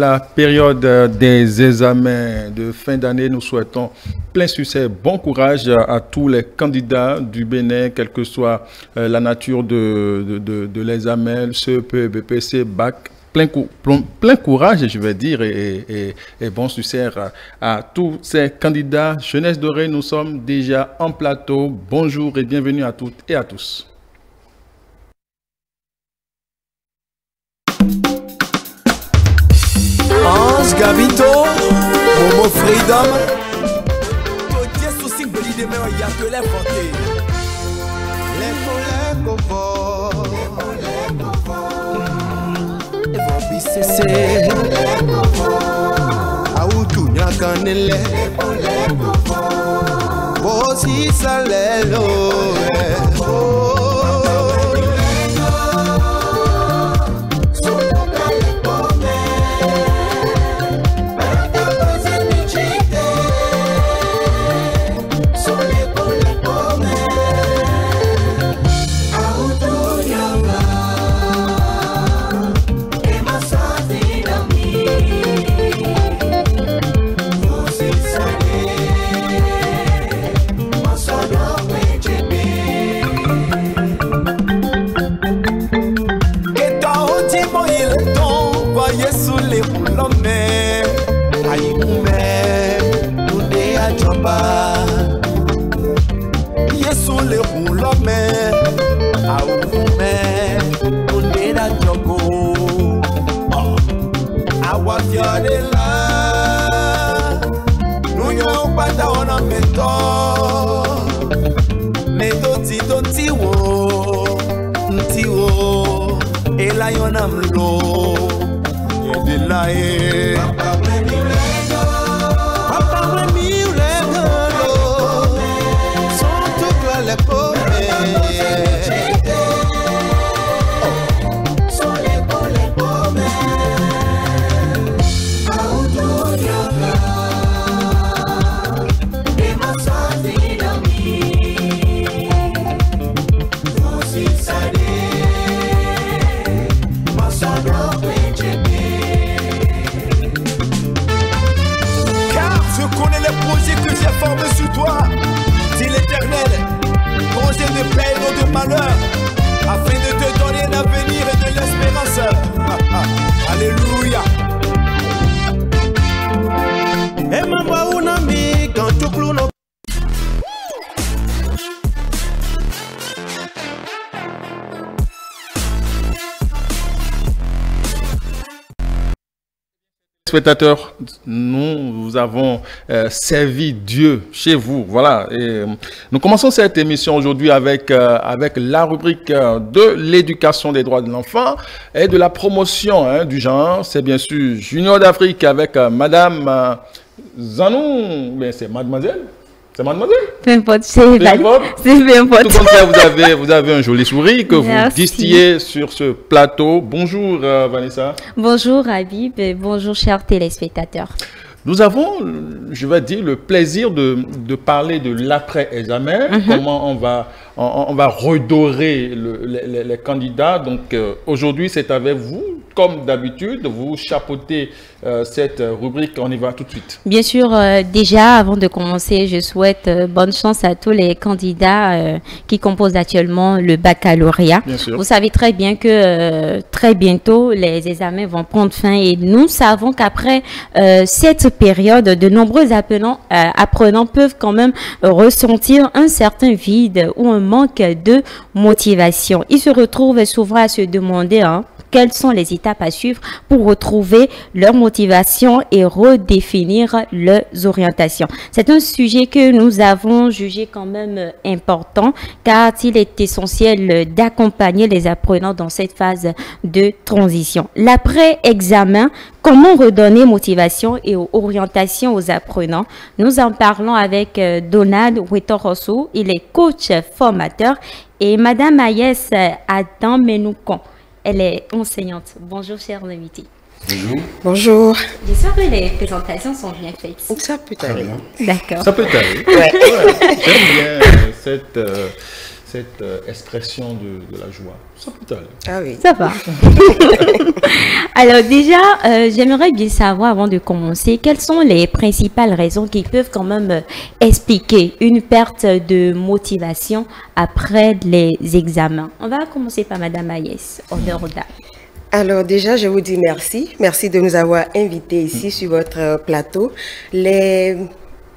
la période des examens de fin d'année. Nous souhaitons plein succès, bon courage à tous les candidats du Bénin, quelle que soit la nature de l'examen, CEP, BPC, Bac. Plein courage, je vais dire, et bon succès à tous ces candidats. Jeunesse Dorée, nous sommes déjà en plateau. Bonjour et bienvenue à toutes et à tous. Ange Gabito, Momo Freedom, Todier sous Simboli de Méo Yato les Fonté. Les collègues les Vambi Cessé, Aoutou Nyakanele, Bosi Salelo. Spectateurs, nous avons servi Dieu chez vous. Voilà. Et nous commençons cette émission aujourd'hui avec la rubrique de l'éducation des droits de l'enfant et de la promotion du genre. C'est bien sûr Junior d'Afrique avec Madame Zanou. Mais c'est mademoiselle. C'est mademoiselle? Peu importe, c'est bien importe. Tout comme ça, vous avez un joli sourire que vous distillez sur ce plateau. Bonjour Vanessa. Bonjour Habib et bonjour chers téléspectateurs. Nous avons, je vais dire, le plaisir de parler de l'après-examen, comment on va redorer les candidats. Donc aujourd'hui, c'est avec vous, comme d'habitude, vous chapeautez cette rubrique. On y va tout de suite. Bien sûr, déjà, avant de commencer, je souhaite bonne chance à tous les candidats qui composent actuellement le baccalauréat. Bien sûr. Vous savez très bien que très bientôt, les examens vont prendre fin et nous savons qu'après cette période, de nombreux apprenants peuvent quand même ressentir un certain vide ou un manque de motivation. Ils se retrouvent souvent à se demander quelles sont les étapes à suivre pour retrouver leur motivation et redéfinir leurs orientations. C'est un sujet que nous avons jugé quand même important car il est essentiel d'accompagner les apprenants dans cette phase de transition. L'après-examen, comment redonner motivation et orientation aux apprenants? Nous en parlons avec Donald Wetorosu, il est coach formateur, et Madame Aïs Adam Menoukon. Elle est enseignante. Bonjour, chers invités. Bonjour. Bonjour. J'espère que les présentations sont bien faites. Ça peut aller. D'accord. Ça peut aller. Ouais. J'aime bien cette expression de la joie. Ça peut aller. Ah oui. Ça va. Alors déjà, j'aimerais bien savoir avant de commencer, quelles sont les principales raisons qui peuvent quand même expliquer une perte de motivation après les examens. On va commencer par Madame Aïès, honneur aux dames. Alors déjà, je vous dis merci. Merci de nous avoir invités ici sur votre plateau. Les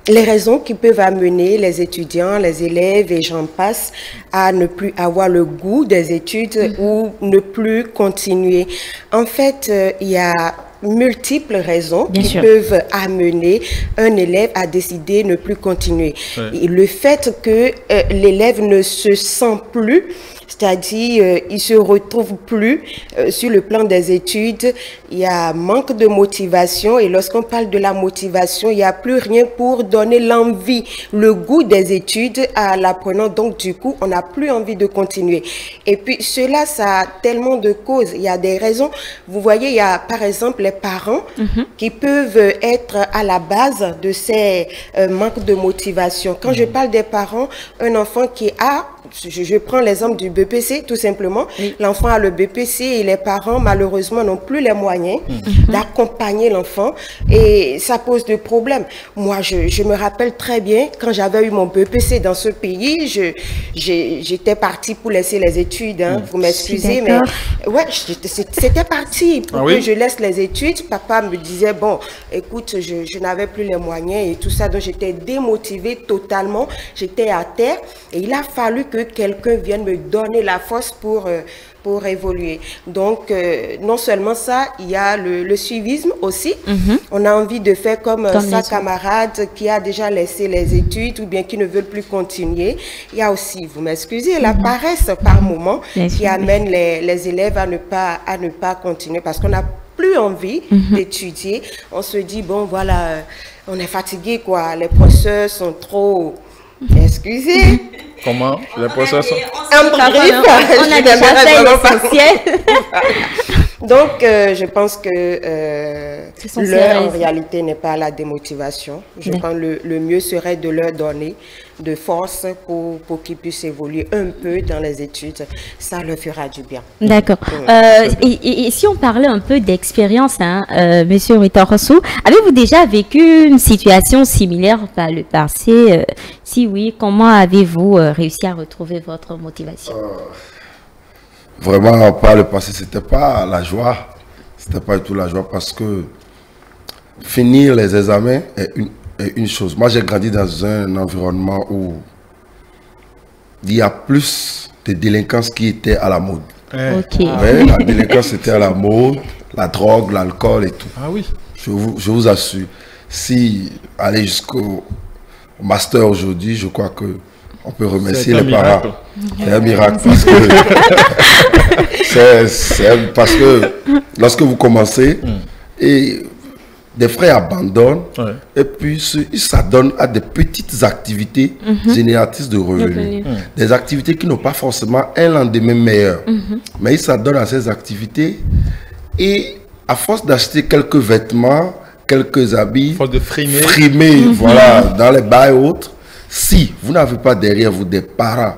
raisons qui peuvent amener les étudiants, les élèves et j'en passe à ne plus avoir le goût des études ou ne plus continuer. En fait, il y a multiples raisons qui peuvent amener un élève à décider de ne plus continuer. Et le fait que l'élève ne se sent plus, c'est-à-dire il se retrouve plus sur le plan des études, il y a manque de motivation et lorsqu'on parle de la motivation, il n'y a plus rien pour donner l'envie, le goût des études à l'apprenant. Donc du coup, on n'a plus envie de continuer. Et puis cela, ça a tellement de causes. Il y a des raisons. Vous voyez, il y a par exemple les parents qui peuvent être à la base de ces manques de motivation. Quand je parle des parents, un enfant qui a, je prends l'exemple du BPC tout simplement, l'enfant a le BPC et les parents malheureusement n'ont plus les moyens d'accompagner l'enfant et ça pose des problèmes. Moi, je me rappelle très bien quand j'avais eu mon BPC dans ce pays, j'étais partie pour laisser les études, hein, vous m'excusez, mais ouais, c'était parti pour que je laisse les études. Papa me disait, bon, écoute, je n'avais plus les moyens et tout ça, donc j'étais démotivée totalement, j'étais à terre et il a fallu que quelqu'un vienne me donner la force pour évoluer. Donc, non seulement ça, il y a le suivisme aussi. On a envie de faire comme sa camarade qui a déjà laissé les études ou bien qui ne veut plus continuer. Il y a aussi, vous m'excusez, la paresse par moment qui amène les élèves à ne pas continuer parce qu'on n'a plus envie d'étudier. On se dit, bon, voilà, on est fatigué, quoi. Les professeurs sont trop... Excusez. Comment? Les professeurs sont... On a déjà fait l'essentiel. Donc, je pense que l'heure, en réalité, n'est pas la démotivation. Je pense que le mieux serait de leur donner de force pour qu'ils puissent évoluer un peu dans les études. Ça leur fera du bien. D'accord. Et si on parlait un peu d'expérience, hein, Monsieur Ritorosu, avez-vous déjà vécu une situation similaire par le passé? Si oui, comment avez-vous réussi à retrouver votre motivation? Vraiment, par le passé, c'était pas la joie. C'était pas du tout la joie parce que finir les examens est une chose. Moi, j'ai grandi dans un environnement où il y a plus de délinquance qui était à la mode. Ouais, la délinquance était à la mode, la drogue, l'alcool et tout. Ah oui. Je vous assure. Si aller jusqu'au master aujourd'hui, je crois que on peut remercier les parents. C'est un miracle parce que lorsque vous commencez et des frères abandonnent et puis ils s'adonnent à des petites activités génératrices de revenus. Des activités qui n'ont pas forcément un lendemain meilleur. Mais ils s'adonnent à ces activités et à force d'acheter quelques vêtements, quelques habits, de frimer voilà, dans les bars et autres, si vous n'avez pas derrière vous des parents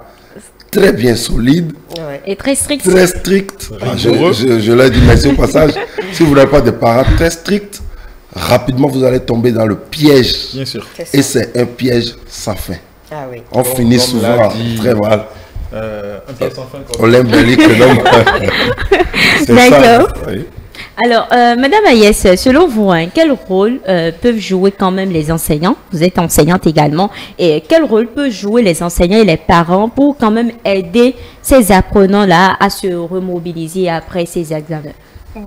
très bien solides et très stricts, je leur dis merci au passage, si vous n'avez pas de parents très stricts, rapidement vous allez tomber dans le piège. Bien sûr. Et c'est un piège sans fin. Ah oui. On finit souvent très mal. Un piège sans fin. On l'aime bien D'accord. Alors, Madame Aïès, selon vous, hein, quel rôle peuvent jouer quand même les enseignants? Vous êtes enseignante également. Et quel rôle peuvent jouer les enseignants et les parents pour quand même aider ces apprenants-là à se remobiliser après ces examens?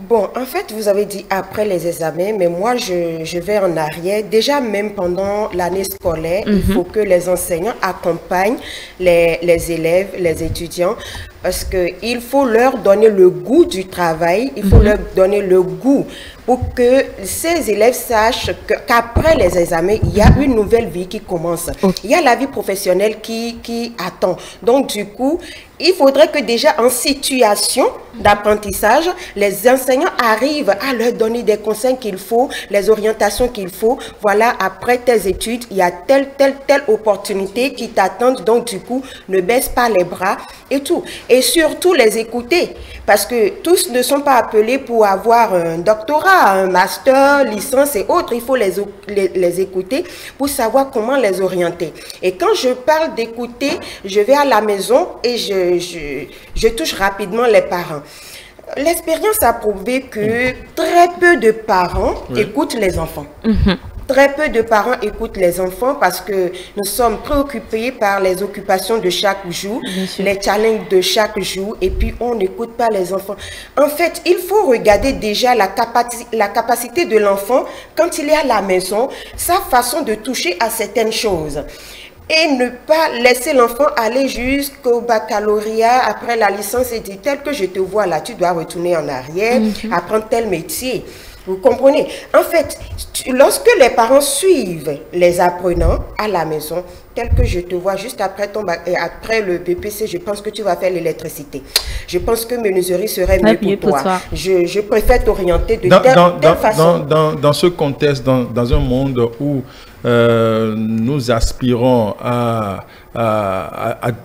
Bon, en fait, vous avez dit après les examens, mais moi, je vais en arrière. Déjà, même pendant l'année scolaire, il faut que les enseignants accompagnent les élèves, les étudiants, Parce qu'il faut leur donner le goût du travail, il faut leur donner le goût pour que ces élèves sachent qu'après les examens, il y a une nouvelle vie qui commence. Il y a la vie professionnelle qui attend. Donc, du coup, il faudrait que déjà en situation d'apprentissage, les enseignants arrivent à leur donner des conseils qu'il faut, les orientations qu'il faut. Voilà, après tes études, il y a telle opportunité qui t'attendent. Donc, du coup, ne baisse pas les bras et tout. Et surtout, les écouter. Parce que tous ne sont pas appelés pour avoir un doctorat, un master, licence et autres. Il faut les écouter pour savoir comment les orienter. Et quand je parle d'écouter, je vais à la maison et je touche rapidement les parents. L'expérience a prouvé que très peu de parents écoutent les enfants. Très peu de parents écoutent les enfants parce que nous sommes préoccupés par les occupations de chaque jour, les challenges de chaque jour, et puis on n'écoute pas les enfants. En fait, il faut regarder déjà la capacité de l'enfant quand il est à la maison, sa façon de toucher à certaines choses. Et ne pas laisser l'enfant aller jusqu'au baccalauréat après la licence et dire tel que je te vois là, tu dois retourner en arrière, apprendre tel métier. Vous comprenez? En fait, lorsque les parents suivent les apprenants à la maison, tel que je te vois juste après après le BPC, je pense que tu vas faire l'électricité. Je pense que menuiserie serait mieux pour toi. Je préfère t'orienter de telle façon. Dans ce contexte, dans un monde où nous aspirons à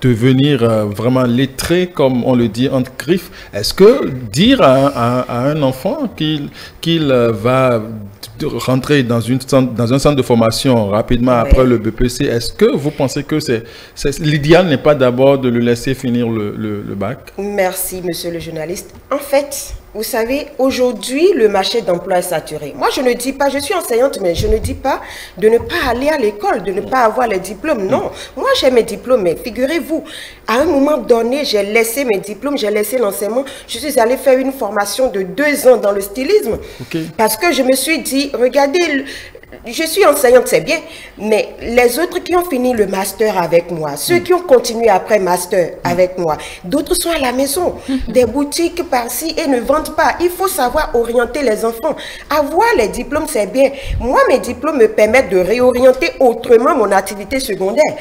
devenir vraiment lettrés, comme on le dit entre griffes, est-ce que dire à un enfant qu'il va rentrer dans un centre de formation rapidement après le BPC, est-ce que vous pensez que l'idéal n'est pas d'abord de le laisser finir le bac? Merci, monsieur le journaliste. En fait, vous savez, aujourd'hui, le marché d'emploi est saturé. Moi, je ne dis pas, je suis enseignante, mais je ne dis pas de ne pas aller à l'école, de ne pas avoir les diplômes. Non, moi, j'ai mes diplômes, mais figurez-vous, à un moment donné, j'ai laissé mes diplômes, j'ai laissé l'enseignement. Je suis allée faire une formation de 2 ans dans le stylisme. Parce que je me suis dit, regardez, je suis enseignante, c'est bien, mais les autres qui ont fini le master avec moi, ceux qui ont continué après master avec moi, d'autres sont à la maison, des boutiques par-ci et ne vendent pas. Il faut savoir orienter les enfants. Avoir les diplômes, c'est bien. Moi, mes diplômes me permettent de réorienter autrement mon activité secondaire.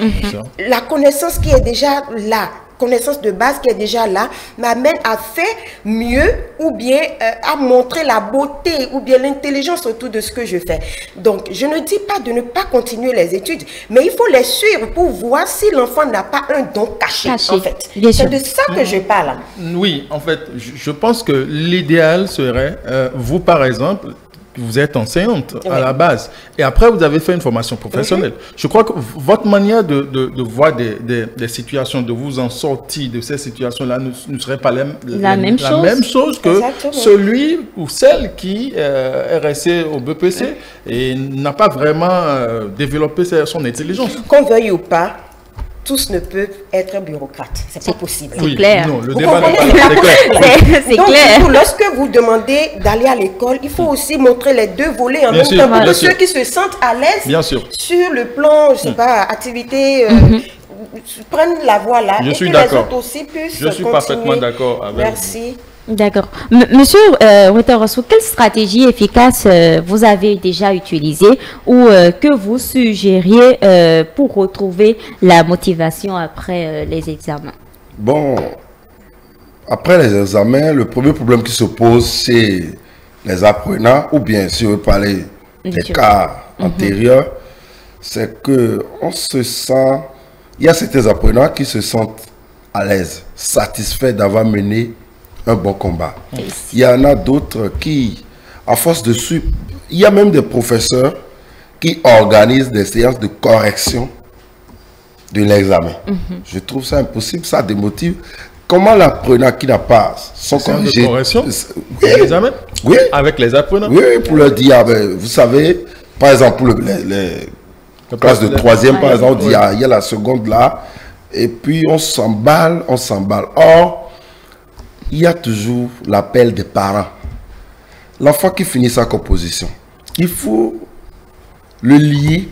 La connaissance qui est déjà là, connaissance de base qui est déjà là, m'amène à faire mieux ou bien à montrer la beauté ou bien l'intelligence autour de ce que je fais. Donc, je ne dis pas de ne pas continuer les études, mais il faut les suivre pour voir si l'enfant n'a pas un don caché. En fait. C'est de ça que je parle. Oui, en fait, je pense que l'idéal serait, vous par exemple, vous êtes enseignante à la base et après vous avez fait une formation professionnelle. Je crois que votre manière de voir des situations, de vous en sortir de ces situations-là ne serait pas la même chose que celui ou celle qui est resté au BPC et n'a pas vraiment développé son intelligence. Qu'on veuille ou pas, tous ne peuvent être bureaucrates. C'est pas possible. C'est clair. Non, le débat n'est pas clair. C'est donc, clair. du coup, lorsque vous demandez d'aller à l'école, il faut aussi montrer les deux volets en même temps pour ceux qui se sentent à l'aise sur le plan, je sais pas, activité, prennent la voie là. Je suis d'accord. Les autres aussi puissent Je suis parfaitement d'accord avec Merci. D'accord. Monsieur Ouettarassou, quelle stratégie efficace vous avez déjà utilisée ou que vous suggériez pour retrouver la motivation après les examens? Bon, après les examens, le premier problème qui se pose, c'est les apprenants, ou bien si on veut parler des cas antérieurs, c'est que on se sent, il y a certains apprenants qui se sentent à l'aise, satisfaits d'avoir mené un bon combat. Il y en a d'autres qui, à force de suivre, il y a même des professeurs qui organisent des séances de correction de l'examen. Je trouve ça impossible, ça démotive. Comment l'apprenant qui n'a pas son corrigé de correction l'examen avec les apprenants? Oui, pour leur dire, vous savez, par exemple, pour les classes de 3e, par exemple, on dit, il y a la seconde là, et puis on s'emballe, on s'emballe. Or, il y a toujours l'appel des parents. L'enfant qui finit sa composition, il faut le lier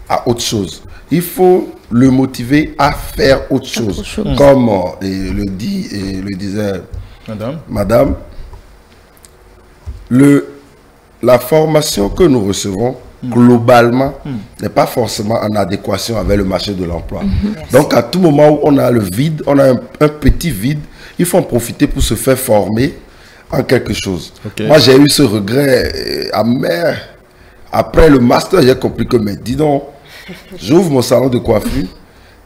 à autre chose. Il faut le motiver à faire autre chose. Comme le disait Madame, la formation que nous recevons globalement n'est pas forcément en adéquation avec le marché de l'emploi. Donc à tout moment où on a le vide, on a un petit vide, il faut en profiter pour se faire former en quelque chose. Moi j'ai eu ce regret amer. Après le master, j'ai compris que, mais dis donc, j'ouvre mon salon de coiffure,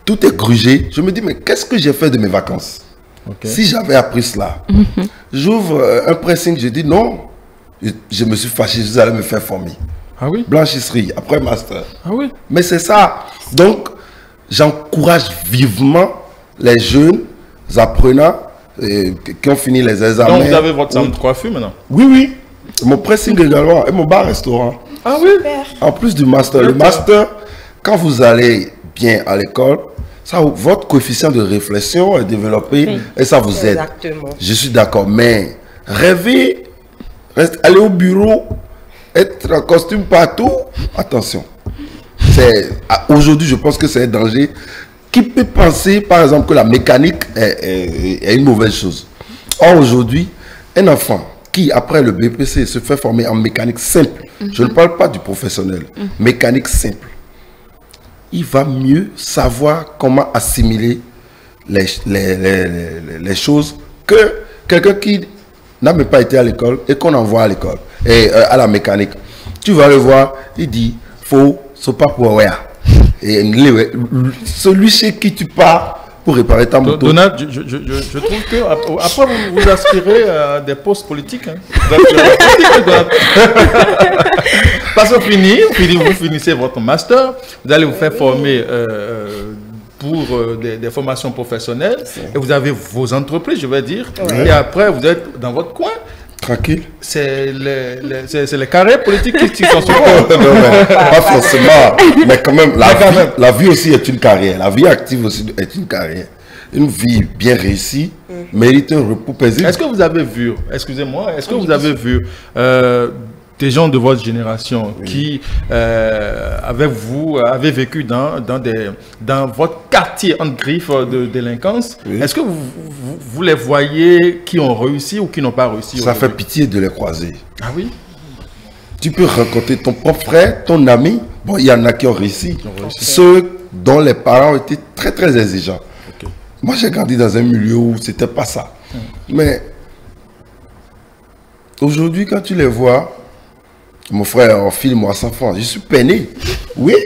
tout est grugé. Je me dis, mais qu'est-ce que j'ai fait de mes vacances? Si j'avais appris cela, j'ouvre un pressing, je dis non, je me suis fâché, je allais me faire former. Ah oui? Blanchisserie, après master. Ah oui? Mais c'est ça. Donc, j'encourage vivement les jeunes apprenants qui ont fini les examens. Donc, vous avez votre salon de coiffure maintenant? Oui, oui. Mon pressing également et mon bar-restaurant. Ah oui? En plus du master. Le master, quand vous allez bien à l'école, votre coefficient de réflexion est développé et ça vous aide. Exactement. Je suis d'accord. Mais rêver, aller au bureau, être en costume partout, attention. Aujourd'hui, je pense que c'est un danger. Qui peut penser, par exemple, que la mécanique est une mauvaise chose? Or, aujourd'hui, un enfant qui, après le BPC, se fait former en mécanique simple, je ne parle pas du professionnel, mécanique simple, il va mieux savoir comment assimiler les choses que quelqu'un qui n'a même pas été à l'école et qu'on envoie à l'école et à la mécanique. Tu vas le voir, il dit, faut pas pour et celui chez qui tu pars pour réparer ta moto. Donald, je trouve que après vous aspirez à des postes politiques. Hein. Parce que vous finissez votre master, vous allez vous faire former pour des formations professionnelles et vous avez vos entreprises, je vais dire. Et après, vous êtes dans votre coin. Tranquille. C'est les carrières politiques qui sont sur pas forcément. Mais quand même, la vie aussi est une carrière. La vie active aussi est une carrière. Une vie bien réussie mérite un repos paisible. Est-ce que vous avez vu, excusez-moi, est-ce que vous avez vu des gens de votre génération qui, avec vous, avaient vécu dans votre quartier en griffe de délinquance? Est-ce que vous les voyez qui ont réussi ou qui n'ont pas réussi? Ça fait pitié de les croiser. Ah oui? Tu peux rencontrer ton propre frère, ton ami. Bon, il y en a qui ont réussi. Ceux dont les parents étaient très, très exigeants. Moi, j'ai grandi dans un milieu où c'était pas ça. Mais aujourd'hui, quand tu les vois, mon frère en film, moi, sans enfant, je suis peiné. Oui.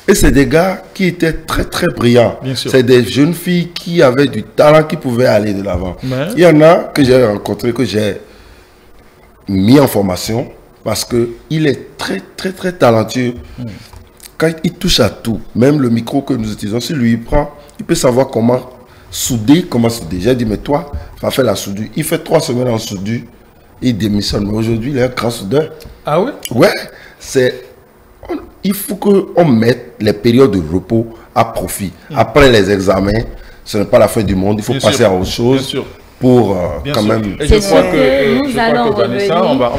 Et c'est des gars qui étaient très, très brillants. C'est des jeunes filles qui avaient du talent, qui pouvaient aller de l'avant. Il y en a que j'ai rencontré, que j'ai mis en formation, parce qu'il est très, très, très talentueux. Quand il touche à tout, même le micro que nous utilisons, si lui il prend, il peut savoir comment souder, J'ai dit, mais toi, va faire la soudure. Il fait 3 semaines en soudure, il démissionne. Mais aujourd'hui, il est un grand soudeur. Ah oui? Ouais, il faut qu'on mette les périodes de repos à profit. Après les examens, ce n'est pas la fin du monde, il faut passer à autre chose. Pour quand même. Et je crois que Vanessa, on va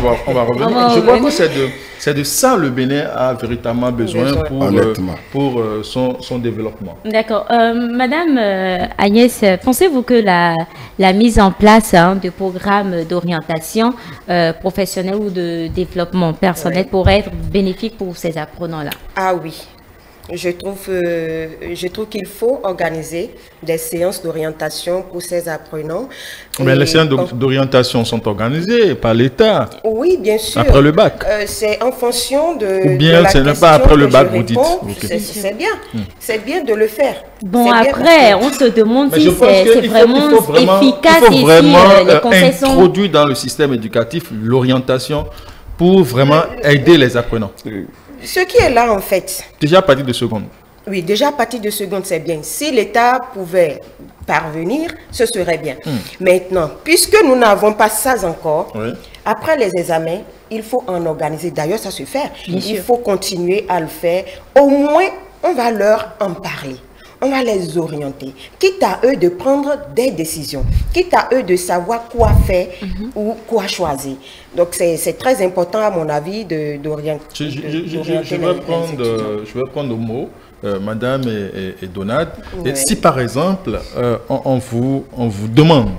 revenir. Je crois que c'est de ça le Bénin a véritablement besoin pour son développement. D'accord. Madame Agnès, pensez-vous que la mise en place de programmes d'orientation professionnelle ou de développement personnel pourrait être bénéfique pour ces apprenants-là? Ah oui. Je trouve qu'il faut organiser des séances d'orientation pour ces apprenants. Mais les séances d'orientation sont organisées par l'État. Oui, bien sûr. Après le bac. C'est en fonction de. Ou bien ce n'est pas après le bac, vous dites. C'est bien. C'est bien de le faire. Bon, après, on se demande si c'est vraiment efficace. Il faut vraiment introduire dans le système éducatif l'orientation pour vraiment aider les apprenants. Ce qui est là, en fait. Déjà à partir de seconde. Oui, déjà à partir de seconde, c'est bien. Si l'État pouvait parvenir, ce serait bien. Maintenant, puisque nous n'avons pas ça encore, après les examens, il faut en organiser. D'ailleurs, ça se fait. Il faut continuer à le faire. Au moins, on va leur en parler. on va les orienter. Quitte à eux de prendre des décisions, quitte à eux de savoir quoi faire ou quoi choisir. Donc c'est très important à mon avis d'orienter. Je vais prendre le mot, Madame et Donade. Oui. Et si par exemple, on vous demande,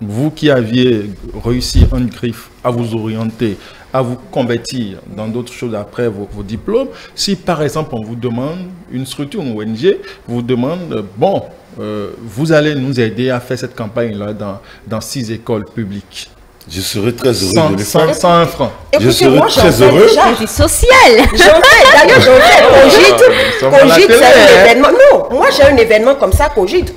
vous qui aviez réussi en griffe à vous orienter, à vous convertir dans d'autres choses après vos diplômes, si par exemple on vous demande, une structure, une ONG, vous demande, bon, vous allez nous aider à faire cette campagne-là dans 6 écoles publiques. Je serais très heureux de le faire. Sans un franc. Je serais très heureux. C'est social. D'ailleurs, j'en fais Cogite, c'est un événement. Non, moi j'ai un événement comme ça, Cogite.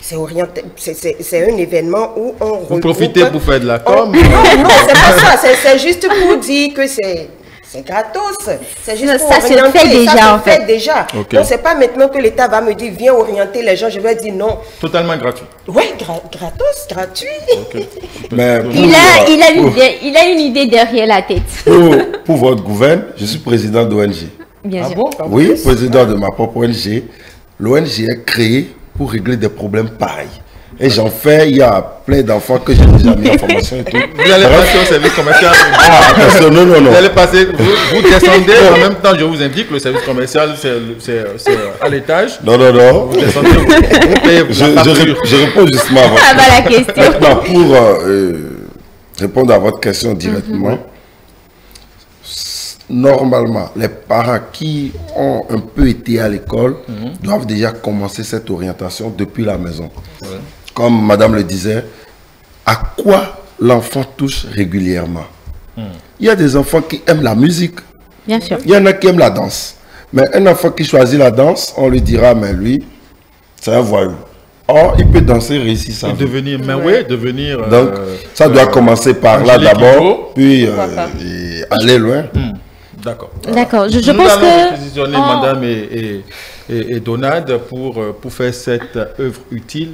C'est un événement où on regroupe... Vous profitez pour faire de la com? Non, c'est pas ça. C'est juste pour dire que c'est gratos. C'est juste pour ça orienter. Se fait déjà, ça se fait déjà. Okay. Donc, c'est pas maintenant que l'État va me dire, viens orienter les gens. Je vais dire non. Totalement gratuit. Oui, gratos, gratuit. Okay. Mais il a une idée derrière la tête. Pour votre gouvernement, je suis président d'ONG. Bien sûr. Bon? Oui, président de ma propre ONG. L'ONG est créée pour régler des problèmes pareils. Et j'en fais, il y a plein d'enfants que j'ai déjà mis en formation et tout. Vous allez passer au service commercial. Attention, non. Vous allez passer, vous descendez, en même temps, je vous indique, le service commercial, c'est à l'étage. Non. Vous descendez, vous payez je réponds justement à votre question. La question. Maintenant, pour répondre à votre question directement, normalement, les parents qui ont un peu été à l'école doivent déjà commencer cette orientation depuis la maison. Ouais. Comme madame le disait, à quoi l'enfant touche régulièrement. Il y a des enfants qui aiment la musique. Bien sûr. Il y en a qui aiment la danse. Mais un enfant qui choisit la danse, on lui dira, mais lui, c'est un voyou. Or, il peut danser, réussir ça. Devenir, mais oui, devenir... Donc, ça doit commencer par là d'abord, puis aller loin. D'accord. D'accord. Je Nous pense allons que... réquisitionner Madame et Donade pour faire cette œuvre utile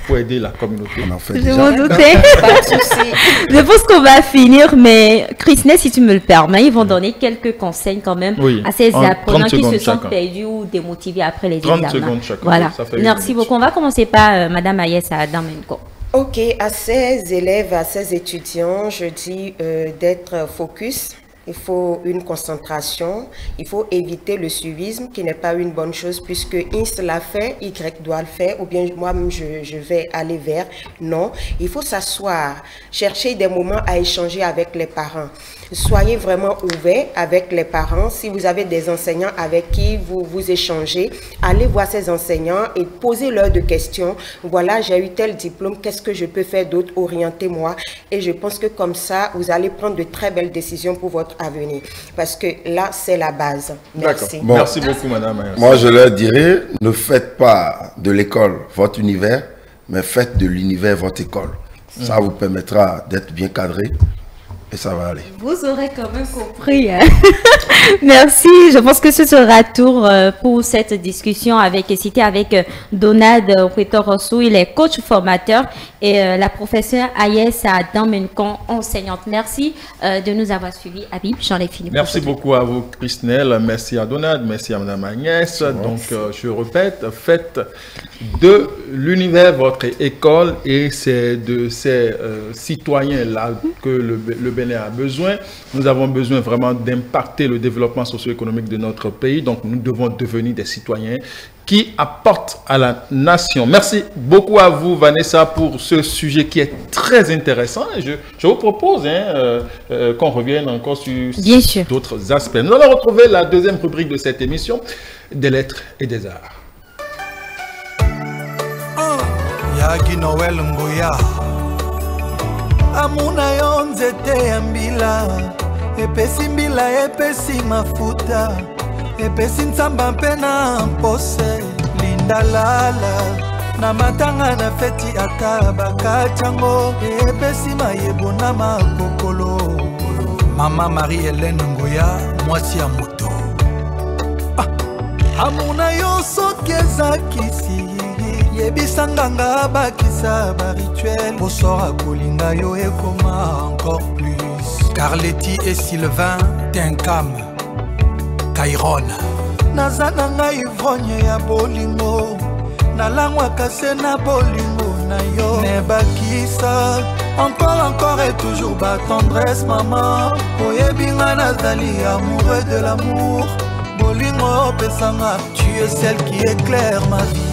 pour aider la communauté. On en fait Je déjà. m'en doutais. Pas de souci. Je pense qu'on va finir, mais Christine, si tu me le permets, ils vont donner quelques conseils quand même à ces apprenants qui se sont perdus ou démotivés après les examens. 30 secondes chacun. Voilà. Merci beaucoup. On va commencer par Madame Ayessa Adam Menko. Ok, à ces élèves, à ces étudiants, je dis d'être focus. Il faut une concentration, il faut éviter le suivisme qui n'est pas une bonne chose puisque X l'a fait, Y doit le faire ou bien moi-même je vais aller vers. Non, il faut s'asseoir, chercher des moments à échanger avec les parents. Soyez vraiment ouverts avec les parents. Si vous avez des enseignants avec qui vous échangez, allez voir ces enseignants et posez-leur des questions. Voilà, j'ai eu tel diplôme, qu'est-ce que je peux faire d'autre? Orientez-moi. Et je pense que comme ça, vous allez prendre de très belles décisions pour votre avenir. Parce que là, c'est la base. Merci. Bon, merci beaucoup, madame. Moi, je leur dirais, ne faites pas de l'école votre univers, mais faites de l'univers votre école. Ça vous permettra d'être bien cadré. Et ça va aller. Vous aurez quand même compris. Hein? Merci. Je pense que ce sera tour pour cette discussion avec Donade Ouettorossou. Il est coach formateur et la professeure Ayessa Adam Menko, enseignante. Merci de nous avoir suivis. Habib, j'en ai fini. Merci beaucoup à vous, Christelle. Merci à Donade. Merci à Madame Agnès. Donc, je répète, faites de l'univers votre école et c'est de ces citoyens-là que le Bénin a besoin. Nous avons besoin vraiment d'impacter le développement socio-économique de notre pays. Donc, nous devons devenir des citoyens qui apportent à la nation. Merci beaucoup à vous, Vanessa, pour ce sujet qui est très intéressant. Je vous propose qu'on revienne encore sur d'autres aspects. Nous allons retrouver la deuxième rubrique de cette émission, des lettres et des arts. Yagi Noël Mboya Amuna yo nzete ya mbila epesi mbila epesi mafuta epesi nzamba mpe na mpose linda lala na matanga na feti ata bakachango epesi mayebo na makokolo Mama Marie-Hélène Ngoya mwasi ya moto Amuna yo soki ezakisi Yebisanganga bakisa ba rituel Bosora kolinga yo ekoma encore plus Carletti et Sylvain Tinkam Kairon Nazana nga ivrogne ya bolingo nalangwaka se na bolingo na yo nebakisa encore et toujours ba tendresse maman oyebinga nazali amoureux de l'amour bolingo pesanga tu es celle qui éclaire ma vie.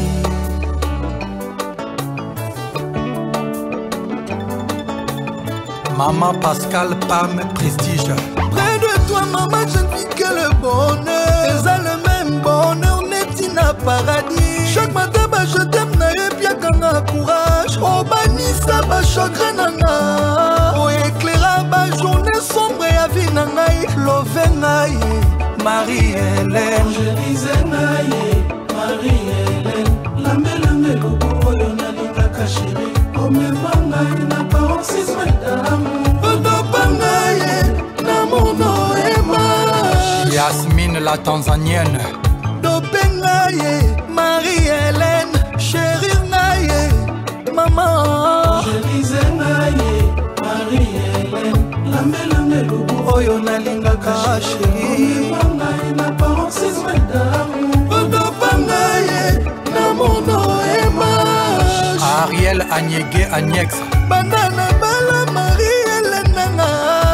Maman Pascal Pam Prestige. Près de toi maman je ne vis que le bonheur. C'est le même bonheur n'est-il na paradis. Chaque matin bah je t'aime na epiakanga courage. Oh banisa ba chagrin nanga. Oh éclaira ba journée sombre ya vie nangai. Love ngai Marie-Hélène. Angélise ngai Marie-Hélène. La melange lobo oyo nalingaka chérie. Omema ngai na paroxysme d'amour. Odopangaye na mono ema. Yasmine la Tanzanienne. Dopengaye Marie-Hélène. Chérie ngaye maman. Angélise ngai Marie-Hélène. La melange lobo oyo nalingaka chérie. Omema ngai na paroxysme d'amour. Odopangaye na mono ema. Ariel Agnégué Agnex. Banana bala Marie-Hélène nanga.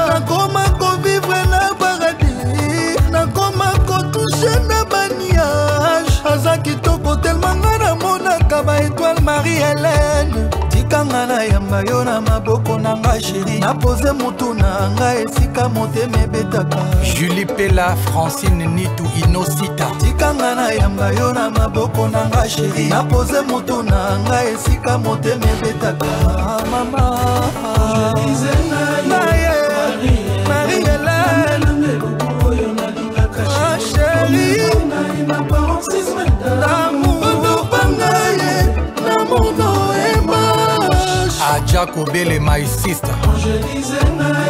Nakoma ko vivre na paradis. Nakoma ko toucher na baniage. Aza kitoko tellement ngana mona kaba étoile Marie-Hélène. Tikanga na yamba yo na maboko nanga chérie. Na pose mutu nanga esika motema ebetaka. Julie Pella Francine Nitu Inosita. Tikanga na yamba yo na maboko nanga chérie. Na pose mutu nanga esika motema ebetaka. Mama Angélise ngai Marie-Hélène. Ah chérie na paroxysme d'amour bangaye na mono ema. Adja Kobele my sister. Angélise ngai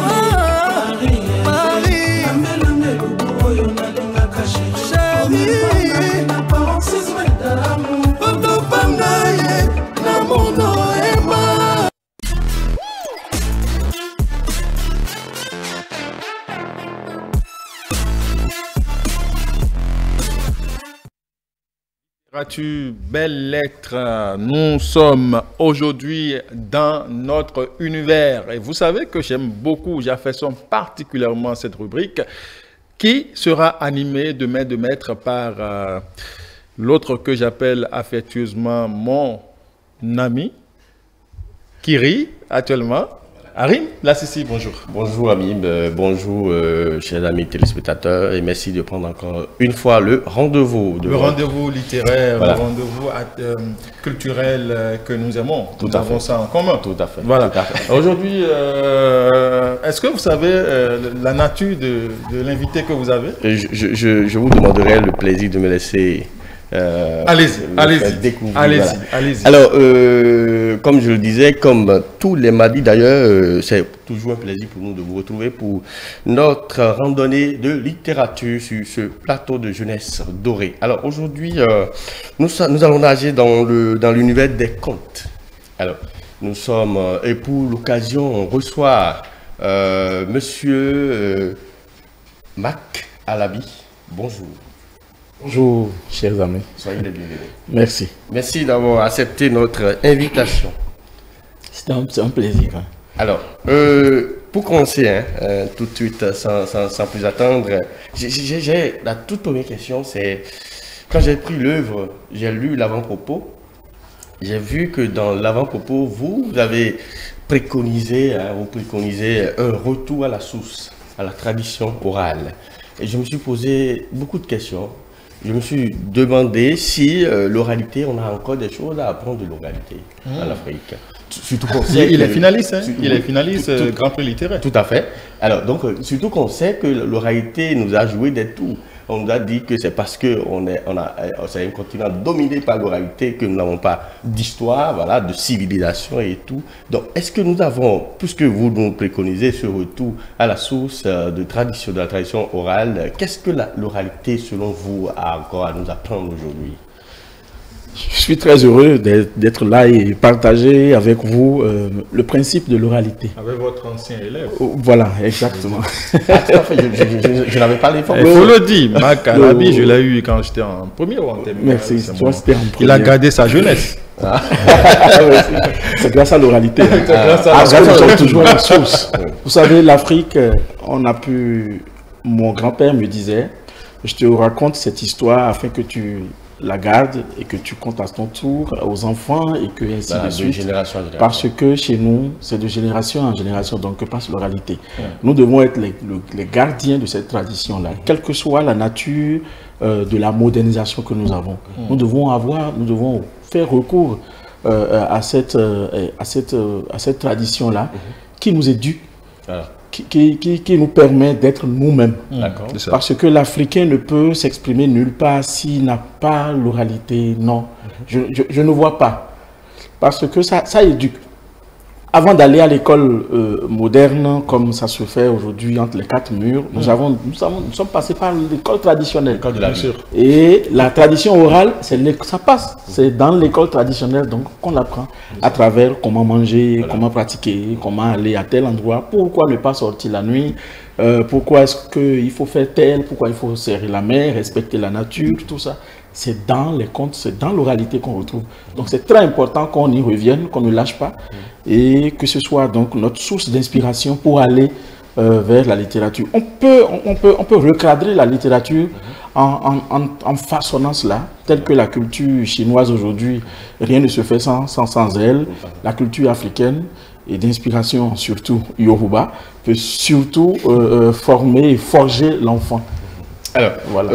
Marie. La melange lobo oyo nalingaka chérie. Na paroxysme d'amour. Bangaye na mono ema. Belle lettre, nous sommes aujourd'hui dans notre univers et vous savez que j'aime beaucoup, j'affectionne particulièrement cette rubrique qui sera animée demain de maître par l'autre que j'appelle affectueusement mon ami qui rit actuellement. Arim Lassissi, bonjour. Bonjour Amib, bonjour chers amis téléspectateurs et merci de prendre encore une fois le rendez-vous. Le rendez-vous littéraire, voilà. Le rendez-vous culturel que nous aimons. Tout nous à avons fait. ça en commun. Tout à fait. Voilà. Tout à fait. Aujourd'hui, est-ce que vous savez la nature de l'invité que vous avez? Je vous demanderai le plaisir de me laisser... allez-y. Découvrir. Allez-y. Voilà. Allez-y. Alors, comme je le disais, comme tous les mardis d'ailleurs, c'est toujours un plaisir pour nous de vous retrouver pour notre randonnée de littérature sur ce plateau de jeunesse dorée. Alors aujourd'hui, nous allons nager dans l'univers des contes. Alors, nous sommes, et pour l'occasion, on reçoit Monsieur Mac Alabi. Bonjour. Bonjour, chers amis. Soyez les bienvenus. Merci. Merci d'avoir accepté notre invitation. C'est un plaisir. Hein. Alors, pour commencer, tout de suite, sans plus attendre, j'ai la toute première question, c'est quand j'ai pris l'œuvre, j'ai lu l'avant-propos, j'ai vu que dans l'avant-propos, vous avez préconisé, un retour à la source, à la tradition orale. Et je me suis posé beaucoup de questions. Je me suis demandé si l'oralité, on a encore des choses à apprendre de l'oralité en Afrique. Surtout qu'on sait il est finaliste, il est finaliste Grand Prix littéraire. Tout à fait. Alors, donc, surtout qu'on sait que l'oralité nous a joué des tours. On nous a dit que c'est parce que c'est un continent dominé par l'oralité que nous n'avons pas d'histoire, voilà, de civilisation et tout. Donc, est-ce que nous avons, puisque vous nous préconisez ce retour à la source de la tradition orale, qu'est-ce que l'oralité, selon vous, a encore à nous apprendre aujourd'hui? Je suis très heureux d'être là et partager avec vous le principe de l'oralité. Avec votre ancien élève. Voilà, exactement. Je n'avais pas l'information. Il faut le dire, Marc Alabi, je l'ai eu quand j'étais en première ou en terminale. Merci, toi c'était en première. Il a gardé sa jeunesse. Ah. C'est grâce à l'oralité. Parce que nous sommes toujours en source. Vous savez, l'Afrique, mon grand-père me disait, je te raconte cette histoire afin que tu la gardes et que tu comptes à ton tour aux enfants et que ainsi de suite. Génération. Parce que chez nous, c'est de génération en génération, donc que passe l'oralité. Nous devons être les gardiens de cette tradition-là, quelle que soit la nature de la modernisation que nous avons. Nous devons faire recours à cette tradition-là qui nous éduque, qui nous permet d'être nous-mêmes. Parce que l'Africain ne peut s'exprimer nulle part s'il n'a pas l'oralité. Non, je ne vois pas. Parce que ça éduque. Avant d'aller à l'école moderne, comme ça se fait aujourd'hui entre les quatre murs, nous sommes passés par l'école traditionnelle. Et la tradition orale, ça passe. C'est dans l'école traditionnelle donc qu'on apprend à travers comment manger, comment pratiquer, comment aller à tel endroit, pourquoi ne pas sortir la nuit, pourquoi est-ce qu'il faut faire tel, pourquoi il faut serrer la main, respecter la nature, tout ça. C'est dans les contes, c'est dans l'oralité qu'on retrouve. Donc c'est très important qu'on y revienne, qu'on ne lâche pas et que ce soit donc notre source d'inspiration pour aller vers la littérature. On peut recadrer la littérature en façonnant cela, telle que la culture chinoise aujourd'hui, rien ne se fait sans elle. La culture africaine et d'inspiration surtout Yoruba peut surtout former et forger l'enfant. Alors, voilà.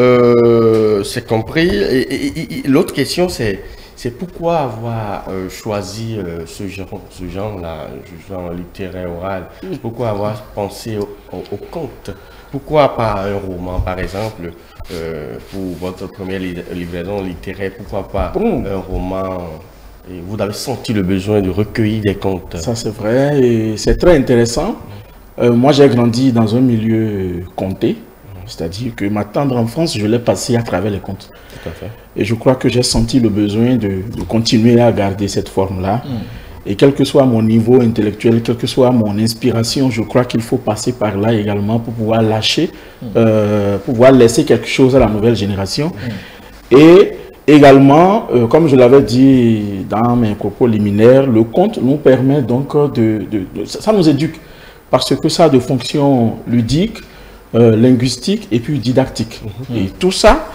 C'est compris. Et l'autre question, c'est pourquoi avoir choisi ce genre-là, genre littéraire oral? Pourquoi avoir pensé au conte? Pourquoi pas un roman, par exemple, pour votre première livraison littéraire? Pourquoi pas un roman? Et vous avez senti le besoin de recueillir des contes? Ça, c'est vrai et c'est très intéressant. Moi, j'ai grandi dans un milieu conté. C'est-à-dire que ma tendre enfance, je l'ai passée à travers les contes. Tout à fait. Et je crois que j'ai senti le besoin de continuer à garder cette forme-là. Et quel que soit mon niveau intellectuel, quelle que soit mon inspiration, je crois qu'il faut passer par là également pour pouvoir lâcher, pouvoir laisser quelque chose à la nouvelle génération. Et également, comme je l'avais dit dans mes propos liminaires, le conte nous permet donc ça nous éduque. Parce que ça a de fonctions ludiques, linguistique et puis didactique. Et tout ça,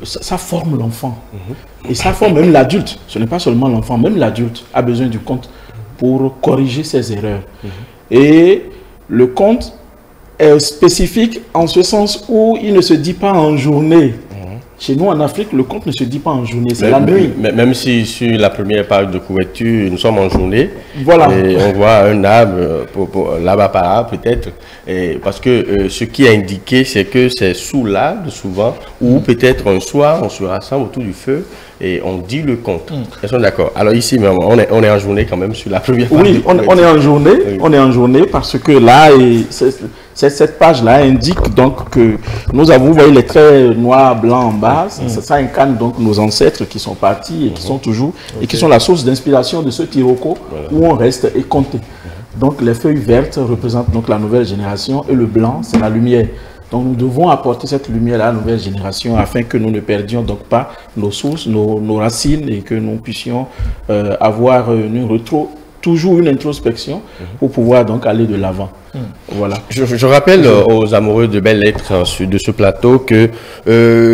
ça forme l'enfant. Et ça forme même l'adulte. Ce n'est pas seulement l'enfant, même l'adulte a besoin du conte pour corriger ses erreurs. Et le conte est spécifique en ce sens où il ne se dit pas en journée. Chez nous, en Afrique, le conte ne se dit pas en journée, c'est la nuit. Même si sur la première page de couverture, nous sommes en journée, voilà. Et on voit un arbre, l'arbre peut-être, parce que ce qui est indiqué, c'est que c'est sous l'arbre, souvent, ou peut-être un soir, on se rassemble autour du feu, et on dit le conte. Ils sont d'accord. Alors ici, on est en journée quand même sur la première page. Oui, on est en journée, on est en journée parce que là, cette page-là indique donc que nous avons, vous voyez les traits noirs, blancs en bas, ça incarne donc nos ancêtres qui sont partis et qui sont toujours, et qui sont la source d'inspiration de ce Tiroko où on reste et compter. Donc les feuilles vertes représentent donc la nouvelle génération et le blanc, c'est la lumière. Donc nous devons apporter cette lumière à la nouvelle génération afin que nous ne perdions donc pas nos sources, nos racines et que nous puissions avoir toujours une introspection pour pouvoir donc aller de l'avant. Voilà. Je rappelle aux amoureux de belles lettres de ce plateau que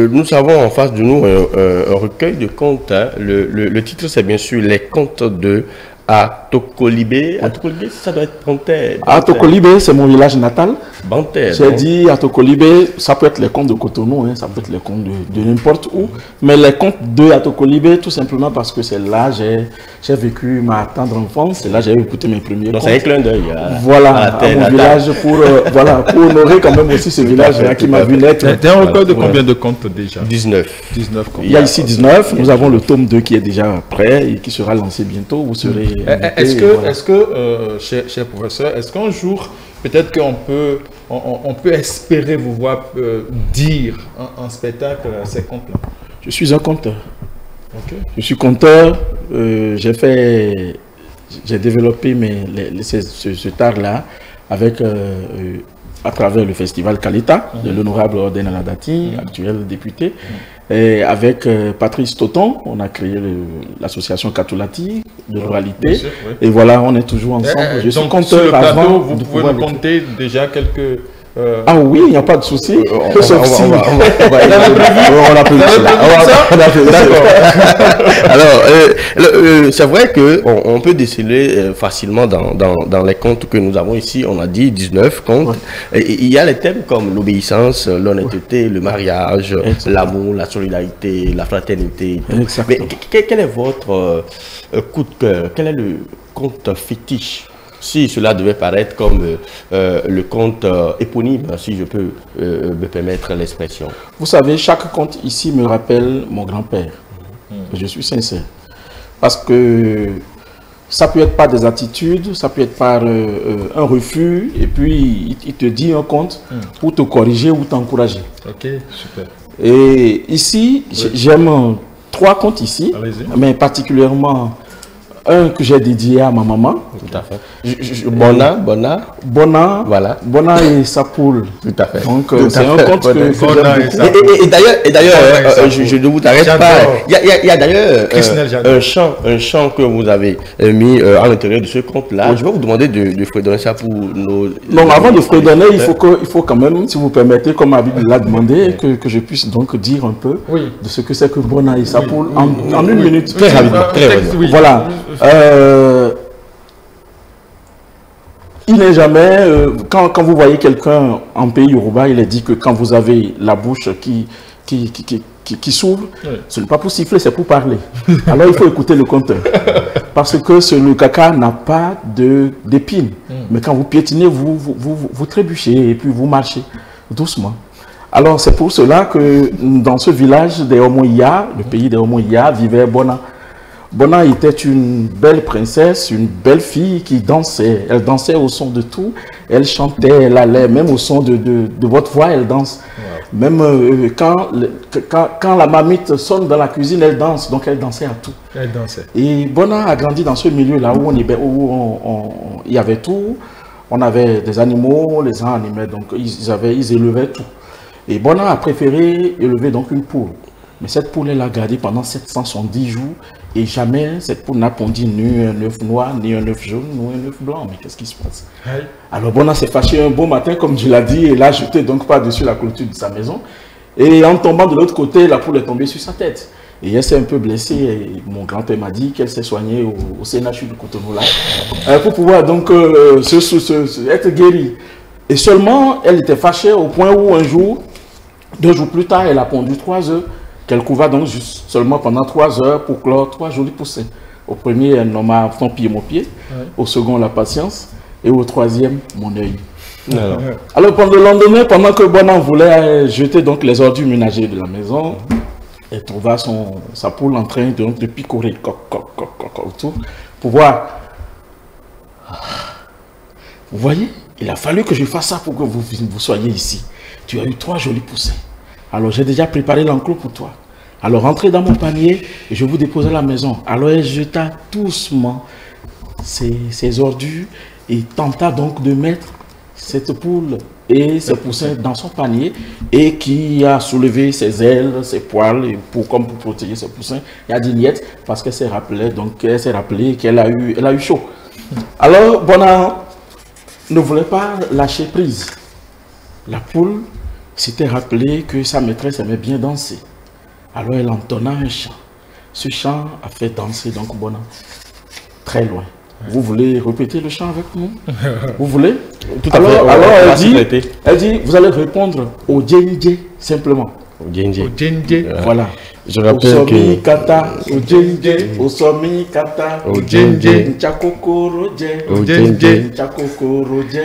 nous avons en face de nous un recueil de contes. Le titre, c'est bien sûr Les contes de Atokolibé. Atokolibé, ça doit être Banter. Atokolibé, c'est mon village natal. Banter. J'ai dit Atokolibé, ça peut être les contes de Cotonou, ça peut être les contes de n'importe où. Mais les contes de Atokolibé, tout simplement parce que c'est là j'ai vécu ma tendre enfance, c'est là j'ai écouté mes premiers contes. C'est un clin d'œil. Voilà, à mon village pour honorer quand même aussi ce village-là qui m'a vu naître. Tu as un recueil de combien de contes déjà? 19. 19 contes. Il y a ici 19. Nous avons le tome 2 qui est déjà prêt et qui sera lancé bientôt. Vous serez. Est-ce que, cher professeur, est-ce qu'un jour, peut-être qu'on peut espérer vous voir dire en spectacle ces contes-là? Je suis un conteur. Okay. Je suis conteur. J'ai développé ce art-là avec à travers le festival Kalita de l'honorable Orden Aladati, actuel député. Et avec Patrice Toton, on a créé l'association Katulati de l'oralité. Et voilà, on est toujours ensemble. Je suis conteur avant. Vous pouvez nous compter déjà quelques... Ah oui, il n'y a pas de souci. Sauf si... On a prévu ça. Alors, c'est vrai qu'on peut déceler facilement dans les comptes que nous avons ici. On a dit 19 comptes. Il y a les thèmes comme l'obéissance, l'honnêteté, le mariage, l'amour, la solidarité, la fraternité. Mais quel est votre coup de cœur? Quel est le compte fétiche? Si cela devait paraître comme le conte éponyme, si je peux me permettre l'expression. Vous savez, chaque conte ici me rappelle mon grand-père. Je suis sincère. Parce que ça peut être par des attitudes, ça peut être par un refus, et puis il te dit un conte pour te corriger ou t'encourager. Ok, super. Et ici, j'aime 3 contes ici, mais particulièrement... un que j'ai dédié à ma maman. Tout à fait. Bona. Voilà. Bona et sa poule. Tout à fait. Donc, c'est un conte que j'aime beaucoup. Et d'ailleurs, je ne vous arrête pas. Il y a d'ailleurs un chant que vous avez mis à l'intérieur de ce conte-là. Oui. Je vais vous demander de fredonner ça pour nos... Non, avant de fredonner, il faut quand même, si vous permettez, comme Abid l'a demandé, que je puisse donc dire un peu de ce que c'est que Bona et sa poule en une minute. Très rapidement. Voilà. Il n'est jamais, quand vous voyez quelqu'un en pays Yoruba, il est dit que quand vous avez la bouche qui s'ouvre, ce n'est pas pour siffler, c'est pour parler. Alors il faut écouter le conteur. Parce que le caca n'a pas d'épines. Mais quand vous piétinez, vous trébuchez et puis vous marchez doucement. Alors c'est pour cela que dans ce village des Omoïa, le pays des Omoïa, vivait Bona. Bona était une belle princesse, une belle fille qui dansait. Elle dansait au son de tout. Elle chantait, elle allait, même au son de votre voix, elle danse. Wow. Même quand la mamite sonne dans la cuisine, elle danse. Donc elle dansait à tout. Elle dansait. Et Bona a grandi dans ce milieu-là où il y avait tout. On avait des animaux, les gens animaient, donc ils élevaient tout. Et Bona a préféré élever donc une poule. Mais cette poule, elle a gardé pendant 770 jours et jamais cette poule n'a pondu ni un œuf noir, ni un œuf jaune, ni un œuf blanc. Mais qu'est-ce qui se passe? Alors Bona s'est fâché un beau matin, comme tu l'as dit, et l'a jeté donc par-dessus la clôture de sa maison. Et en tombant de l'autre côté, la poule est tombée sur sa tête. Et elle s'est un peu blessée. Et mon grand-père m'a dit qu'elle s'est soignée au CNHU de Cotonou là, pour pouvoir donc être guérie. Et seulement, elle était fâchée au point où un jour, 2 jours plus tard, elle a pondu 3 œufs. Qu'elle couva donc juste seulement pendant 3 heures pour clore 3 jolis poussins. Au premier, elle nomma ton pied, mon pied. Au second, la patience. Et au troisième, mon œil. Alors, pendant le lendemain, pendant que Bona voulait jeter donc les ordures ménagères de la maison, elle trouva sa poule en train de picorer autour pour voir. Vous voyez, il a fallu que je fasse ça pour que vous soyez ici. Tu as eu 3 jolis poussins. Alors, j'ai déjà préparé l'enclos pour toi. Alors, entrez dans mon panier et je vous dépose à la maison. Alors, elle jeta doucement ses ordures et tenta donc de mettre cette poule et ses poussins dans son panier et qui a soulevé ses ailes, ses poils comme pour protéger ses poussins. Il a dit niette parce qu'elle s'est rappelée qu'elle a eu chaud. Alors, Bona ne voulait pas lâcher prise. La poule s'était rappelé que sa maîtresse aimait bien danser. Alors elle entonna un chant. Ce chant a fait danser donc Bona très loin. Vous voulez répéter le chant avec nous? Vous voulez? Tout à fait. Alors elle dit, vous allez répondre au djenje simplement. Au djenje. Voilà. Je rappelle que... kata, Osomi kata, Nchakokoroje, Nchakokoroje,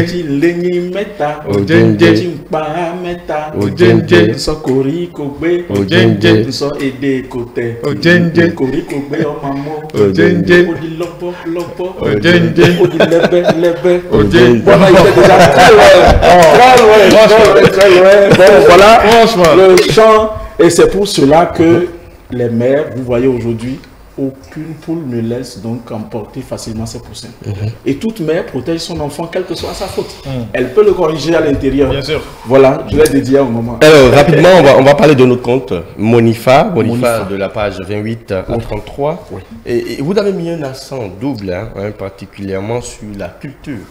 Chileni meta, Chimpa meta, Nsokori kogbe, Nso ede kote, Nkori kogbe omamo, Odi lopo, Odi lebe. Voilà, il était déjà très loin. Bon, voilà le chant. Et c'est pour cela que les mères, vous voyez aujourd'hui, aucune poule ne laisse donc emporter facilement ses poussins. Et toute mère protège son enfant, quelle que soit sa faute. Elle peut le corriger à l'intérieur. Bien sûr. Voilà, je l'ai dédié au moment. Alors, rapidement, on va parler de notre compte Monifa de la page 28 à 33. Oui. Et vous avez mis un accent double, particulièrement sur la culture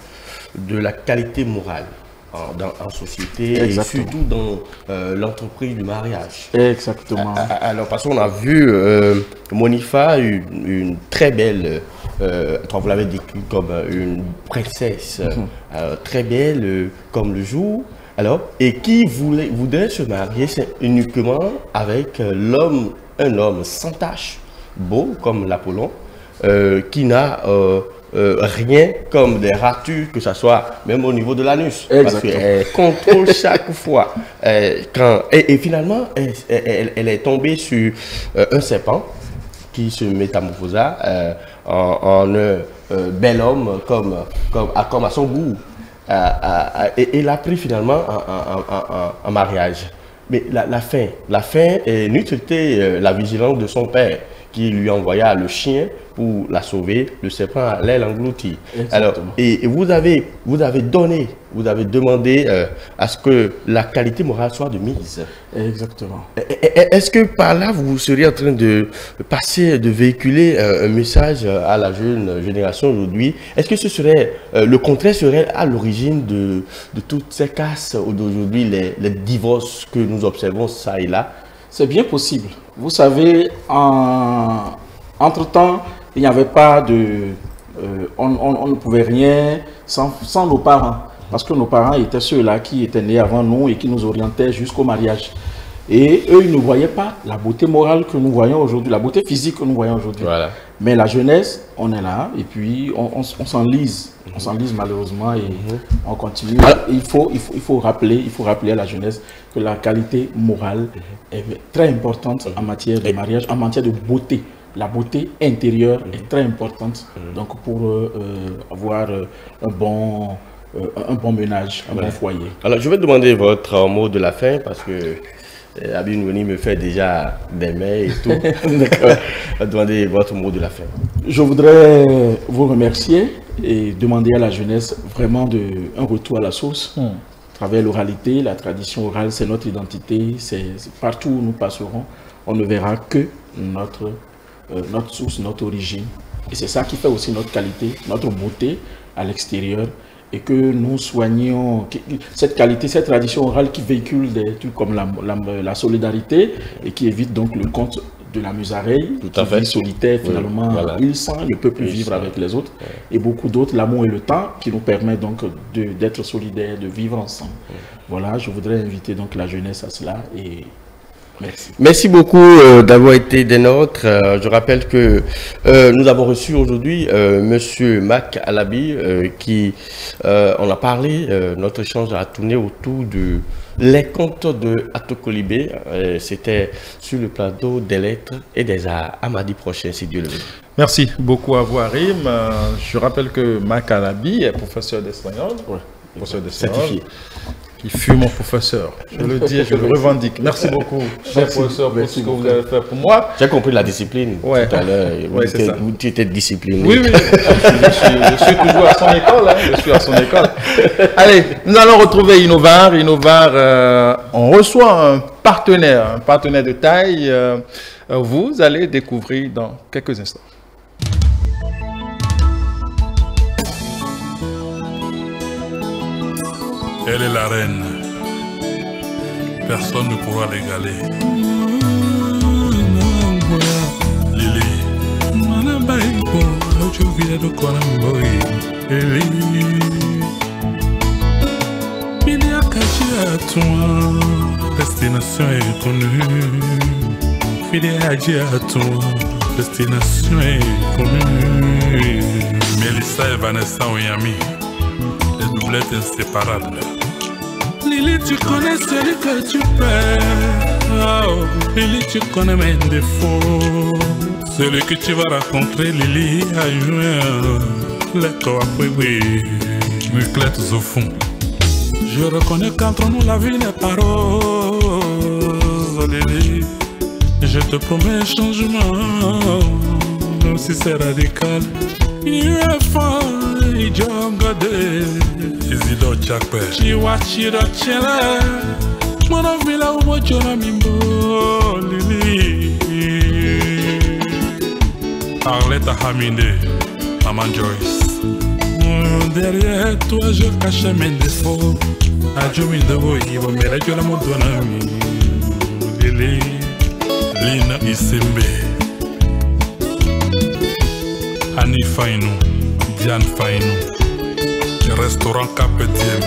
de la qualité morale. En société. Exactement. Et surtout dans l'entreprise du mariage. Exactement. Alors, parce qu'on a vu Monifa, une très belle, vous l'avez décrit comme une princesse, très belle comme le jour, alors, et qui voudrait se marier uniquement avec un homme sans tache, beau comme l'Apollon, qui n'a rien comme des ratures, que ce soit même au niveau de l'anus. Parce qu'elle contrôle chaque fois. Et finalement, elle est tombée sur un serpent qui se métamorphosa en un bel homme comme à son goût. Et l'a pris finalement en mariage. Mais la fin n'eût été la vigilance de son père, qui lui envoya le chien pour la sauver, le serpent allait l'engloutir. Alors, et vous avez demandé à ce que la qualité morale soit de mise. Exactement. Est-ce que par là, vous seriez en train de véhiculer un message à la jeune génération aujourd'hui? Est-ce que ce serait, le contraire serait à l'origine de toutes ces casses d'aujourd'hui, les divorces que nous observons ça et là? C'est bien possible. Vous savez, entre-temps, il n'y avait pas de... on ne pouvait rien sans nos parents. Parce que nos parents étaient ceux-là qui étaient nés avant nous et qui nous orientaient jusqu'au mariage. Et eux, ils ne voyaient pas la beauté morale que nous voyons aujourd'hui, la beauté physique que nous voyons aujourd'hui. Voilà. Mais la jeunesse, on est là et puis on s'enlise. On s'enlise malheureusement et on continue. Il faut rappeler à la jeunesse que la qualité morale est très importante en matière de mariage, en matière de beauté. La beauté intérieure est très importante donc pour avoir un bon ménage, un bon foyer. Alors je vais demander votre mot de la fin parce que Abinouni me fait déjà des mails et tout. D'accord. Demandez votre mot de la fin. Je voudrais vous remercier et demander à la jeunesse vraiment un retour à la source. À travers l'oralité, la tradition orale, c'est notre identité. C'est partout où nous passerons, on ne verra que notre source, notre origine. Et c'est ça qui fait aussi notre qualité, notre beauté à l'extérieur. Et que nous soignions cette qualité, cette tradition orale qui véhicule des trucs comme la solidarité et qui évite donc le conte de la musareille, qui vit solitaire finalement, voilà. Il ne peut plus vivre avec les autres. Et beaucoup d'autres, l'amour et le temps, qui nous permet donc d'être solidaires, de vivre ensemble. Voilà, je voudrais inviter donc la jeunesse à cela et... Merci. Merci beaucoup d'avoir été des nôtres. Je rappelle que nous avons reçu aujourd'hui Monsieur Mac Alabi qui, on a parlé, notre échange a tourné autour de les contes de Atokolibé. C'était sur le plateau des lettres et des arts. À mardi prochain, si Dieu le veut. Merci beaucoup à vous, Arim. Je rappelle que Mac Alabi est professeur d'espagnol. Ouais. Professeur d'espagnol. Certifié. Il fut mon professeur. Je le dis et je le revendique. Merci beaucoup, cher professeur, pour ce que vous avez fait pour moi. J'ai compris la discipline tout à l'heure. Tu étais discipliné. Oui, je suis toujours à son école. Je suis à son école. Allez, nous allons retrouver Innovar. Innovar, on reçoit un partenaire de taille. Vous allez découvrir dans quelques instants. Elle est la reine. Personne ne pourra l'égaler. Lili. Bilia caché à toi. Destination est connue. Fidèle à toi. Destination est connue. Mélissa et Vanessa Oyami. Les doublettes inséparables. Lili, tu connais celui que tu perds. Oh, Lili, tu connais mes défauts. Celui que tu vas rencontrer, Lili, a eu les toi, oui, muclettes au fond. Je reconnais qu'entre nous, la vie n'est pas rose, Lili. Je te promets changement, même si c'est radical. You are fine, young God. Easy do chakpe. She watch it a chela. Mona villa ubo jona mimbo lili. Arlette Hamide, Maman Joyce. Derrière toi je cache mes défauts. Adjo mindabo ibo mera jola modonami. Lili, Lina Isembe. Annie Fainou, Diane Fainou, restaurant Capetième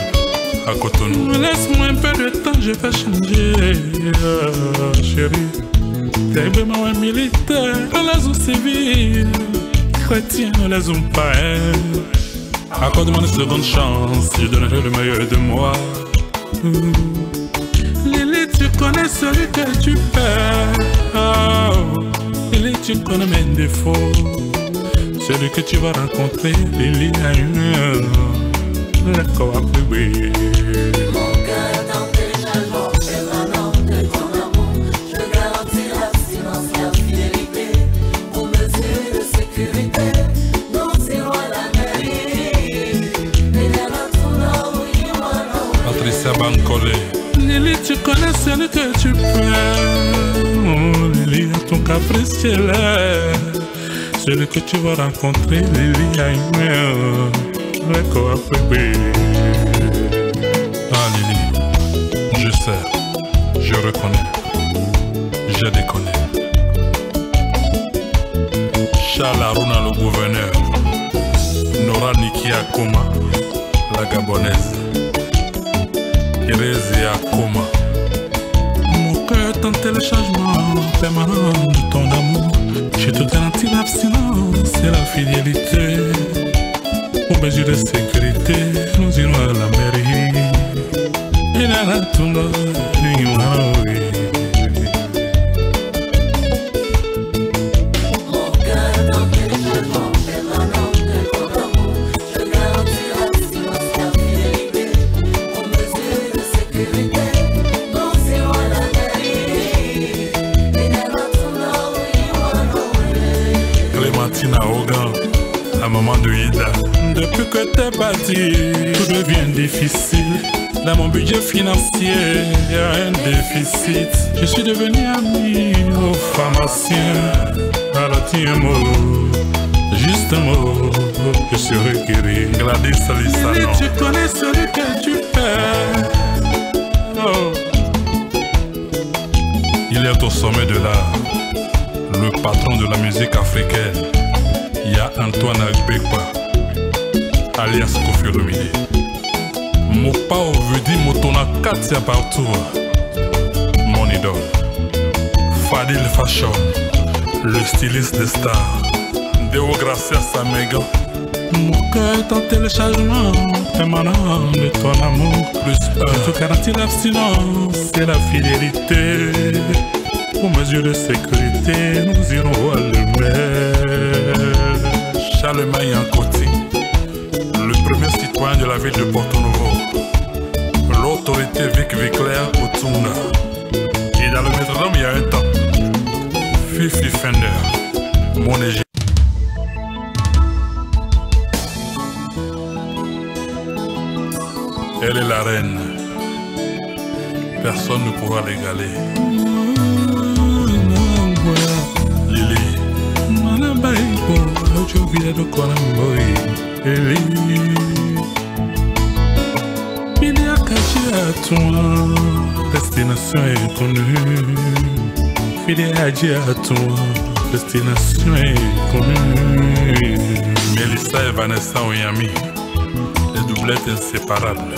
à Cotonou. Laisse-moi un peu de temps, je vais changer, chérie. T'es vraiment un militaire, les hommes civils, chrétiens, les hommes païens. Accorde-moi une seconde chance, je donnerai le meilleur de moi. Lily, tu connais celui que tu perds. Oh, Lily, tu connais mes défauts. Celui que tu vas rencontrer, il y a le corps à bébé. Mon cœur est en téléchargement permanent de ton amour. Je garantis l'abstinence, la fidélité. Pour mesure de sécurité, nous irons à la mairie. Patricia Bancole. Lily, tu connais celui que tu perds. Oh, Lily, ton caprice stellaire. Celui que tu vas rencontrer, Lily Aïmé, le corps à bébé. Ah Lily, je sais, je reconnais, je déconne. Chalaruna le gouverneur, Nora Niki Akoma, la gabonaise, Thérèse Akoma. Mon cœur est en téléchargement permanent de ton amour. Je te garantis l'abstinence et la fidélité. Pour mesure de sécurité, nous irons à la mairie. Et là, là, tout le monde. La maman de Ida. Depuis que t'es parti, tout devient difficile. Dans mon budget financier, il y a un déficit. Je suis devenu ami au pharmacien. Alors tiens un mot, juste un mot, je serai guéri. Gladys Salissano. Tu connais celui que tu perds. Oh. Il est au sommet de l'art, le patron de la musique africaine. Il y a Antoine Agbekba, alias Kofi Olomide. Mopa Ovudi Motona Katia partout. Mon idole. Fadil Fashion, le styliste des stars. Deo Gracia Samega. Mon cœur est en téléchargement permanent de ton amour. Plus je te garantis l'abstinence et la fidélité. Pour mesure de sécurité, nous irons à l'humain. Charlemagne Ankoti, le premier citoyen de la ville de Porto Novo, l'autorité Vic Viclair Otuna. Et dans le métronome, il y a un temps, Fifi Fender, mon Égypte. Elle est la reine, personne ne pourra l'égaler. Lily. Je viens de Kolamboy, Eli. Il y a caché à toi, destination est connue. Fidèle à toi, destination est connue. Mélissa et Vanessa Oyami, les doublettes inséparables.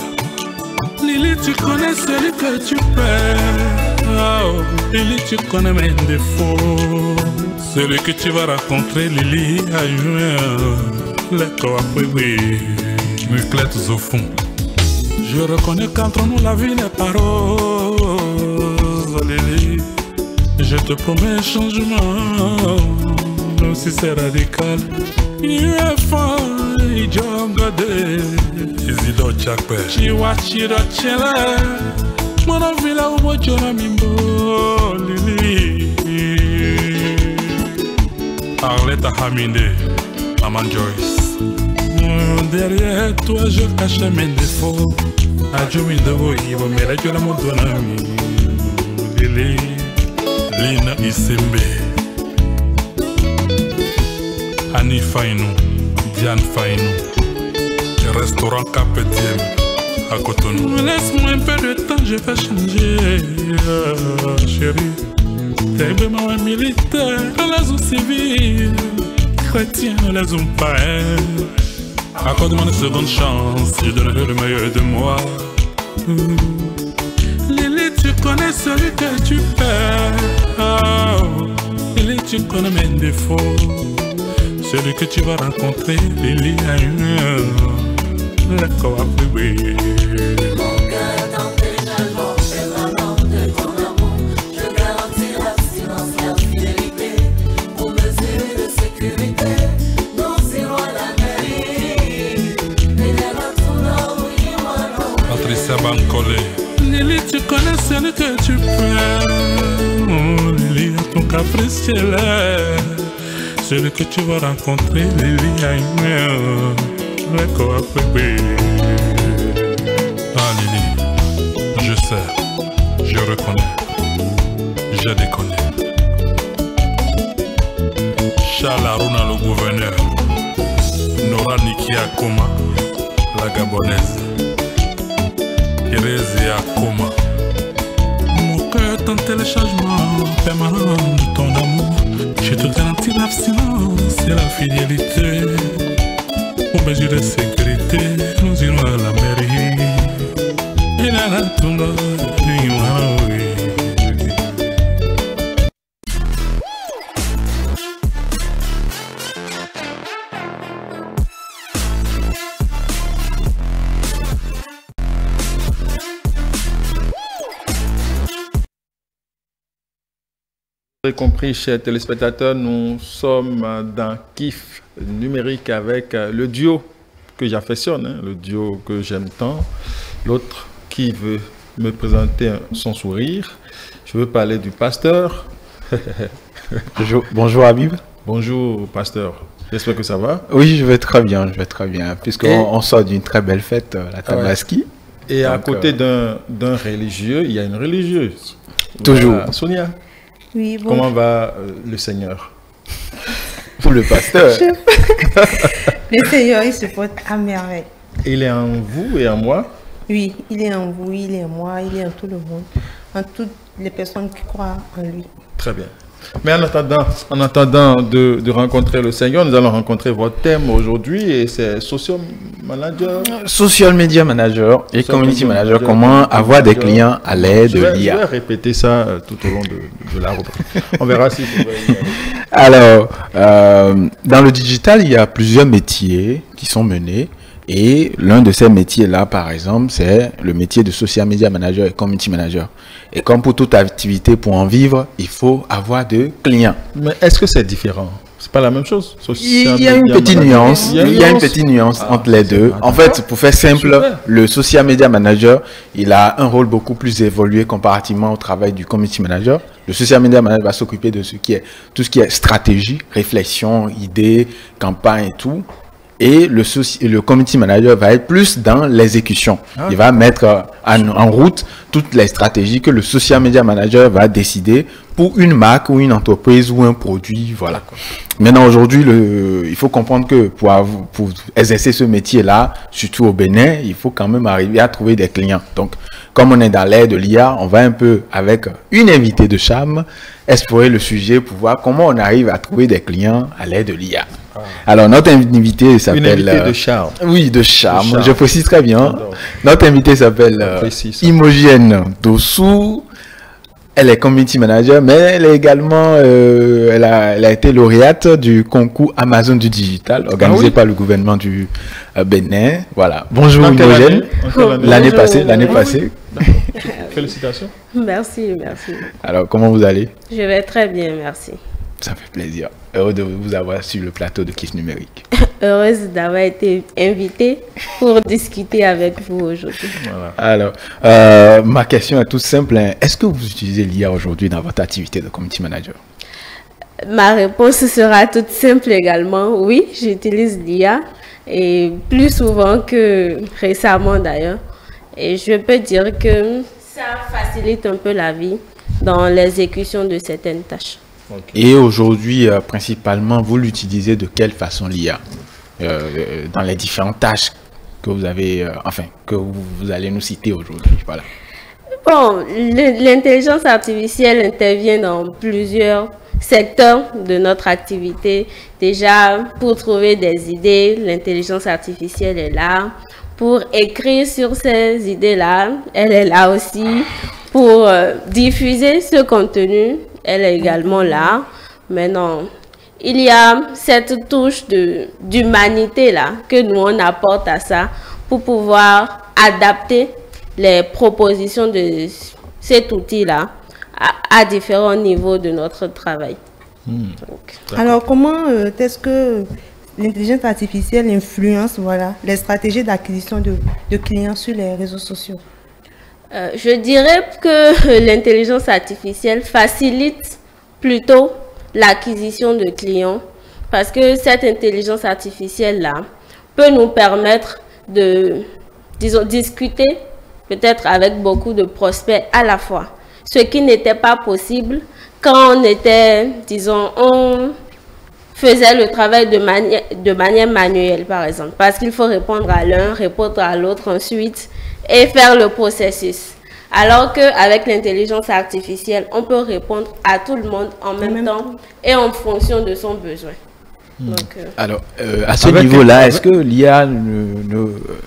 Lily, tu connais celui que tu perds. Oh, Lily, tu connais mes défauts. Celui que tu vas rencontrer, Lily, a eu le corps à bébé, muclettes au fond. Je reconnais qu'entre nous la vie n'est pas rose, Lily. Je te promets un changement, même si c'est radical. You are fine, young God. Easy do chakpe. She watch it a chela. Mona villa ubo jona mimbo, Lily. Arlette Hamide, Maman Joyce. Derrière toi je cache mes défauts. Adjoumi de Voïvo, mais la gueule à mon donami. Lili, Lina Isembe, Annie Fainou, Diane Fainou, restaurant Capetième à Cotonou. Laisse-moi un peu de temps, je vais changer, chérie. T'es vraiment un militaire, la zone civile, chrétien, la zone païen. Accorde-moi une seconde chance, je donnerai le meilleur de moi. Lily, tu connais celui que tu perds. Oh. Lily, tu connais mes défauts. Celui que tu vas rencontrer, Lily a eu le corps à bébé. Mon cœur dans tes jalons, émanant de ton amour. Je garantis l'abstinence, la fidélité. Pour mesure de sécurité, nous irons à la mairie. Patricia Bancole. Lily, tu connais celui que tu perds. Oh, Lily, ton caprice stellaire. Celui que tu vas rencontrer, Lily a une le corps à bébé. Ah Lily, je sais, je reconnais, je déconne. Charles Aruna, le gouverneur. Nora Nikia Koma, la gabonaise. Thérèse Koma. Mon cœur est en téléchargement permanent de ton amour. Je te garantis l'abstinence et la fidélité. Pour mesure de sécurité, nous irons à la mairie. Et là, la tunda, Vous avez compris, chers téléspectateurs, nous sommes dans Kiff numérique avec le duo que j'affectionne, hein, le duo que j'aime tant. L'autre qui veut me présenter son sourire. Je veux parler du pasteur. Bonjour Habib. Bonjour pasteur. J'espère que ça va. Oui, je vais très bien, puisqu'on sort d'une très belle fête, la Tabaski. Et donc, à côté d'un religieux, il y a une religieuse. Toujours. Voilà. Sonia. Oui, bon. Comment va le Seigneur? Pour le pasteur. Le Seigneur, il se porte à merveille. Il est en vous et en moi? Oui, il est en vous, il est en moi, il est en tout le monde, en toutes les personnes qui croient en lui. Très bien. Mais en attendant de rencontrer le Seigneur, nous allons rencontrer votre thème aujourd'hui et c'est Social Manager. Social Media Manager et Community Manager. Comment avoir des clients à l'aide de l'IA. Je vais répéter ça tout au long de la rubrique. On verra si c'est vrai. Alors, dans le digital, il y a plusieurs métiers qui sont menés. Et l'un de ces métiers-là, par exemple, c'est le métier de Social Media Manager et Community Manager. Et comme pour toute activité, pour en vivre, il faut avoir de clients. Mais est-ce que c'est différent? C'est pas la même chose? Il y a une petite nuance. Il y a une petite nuance entre les deux. En fait, pour faire simple, le Social Media Manager, il a un rôle beaucoup plus évolué comparativement au travail du Community Manager. Le Social Media Manager va s'occuper de tout ce qui est stratégie, réflexion, idées, campagne et tout. Et le community manager va être plus dans l'exécution. Il va mettre en route toutes les stratégies que le social media manager va décider pour une marque ou une entreprise ou un produit. Voilà. Maintenant, aujourd'hui, il faut comprendre que pour exercer ce métier-là, surtout au Bénin, il faut quand même arriver à trouver des clients. Donc, comme on est dans l'ère de l'IA, on va un peu, avec une invitée de charme, explorer le sujet pour voir comment on arrive à trouver des clients à l'aide de l'IA. Alors, notre invité s'appelle... Une invitée de charme. Oui, de charme. Je précise très bien. Notre invité s'appelle Imogène Dossou. Elle est community manager, mais elle est également... elle a été lauréate du concours Amazon du digital, organisé par le gouvernement du Bénin. Voilà. Bonjour Imogène. L'année passée. Félicitations. Merci, merci. Alors, comment vous allez? Je vais très bien, merci. Ça fait plaisir. Heureux de vous avoir sur le plateau de Kiff Numérique. Heureuse d'avoir été invitée pour discuter avec vous aujourd'hui. Voilà. Alors, ma question est toute simple. Est-ce que vous utilisez l'IA aujourd'hui dans votre activité de community manager? Ma réponse sera toute simple également. Oui, j'utilise l'IA et plus souvent que récemment d'ailleurs. Et je peux dire que ça facilite un peu la vie dans l'exécution de certaines tâches. Et aujourd'hui, principalement, vous l'utilisez de quelle façon l'IA dans les différentes tâches que vous avez, que vous allez nous citer aujourd'hui? Voilà. Bon, l'intelligence artificielle intervient dans plusieurs secteurs de notre activité. Déjà, pour trouver des idées, l'intelligence artificielle est là. Pour écrire sur ces idées-là, elle est là aussi. Pour diffuser ce contenu, elle est également là. Maintenant, il y a cette touche d'humanité là que nous on apporte à ça pour pouvoir adapter les propositions de cet outil-là à différents niveaux de notre travail. Alors, comment est-ce que l'intelligence artificielle influence les stratégies d'acquisition de clients sur les réseaux sociaux? Je dirais que l'intelligence artificielle facilite plutôt l'acquisition de clients parce que cette intelligence artificielle-là peut nous permettre de, disons, discuter peut-être avec beaucoup de prospects à la fois. Ce qui n'était pas possible quand on était, disons, on faisait le travail de manière manuelle, par exemple. Parce qu'il faut répondre à l'un, répondre à l'autre ensuite et faire le processus. Alors qu'avec l'intelligence artificielle, on peut répondre à tout le monde en même temps et en fonction de son besoin. Donc, alors, à ce niveau-là, est-ce que l'IA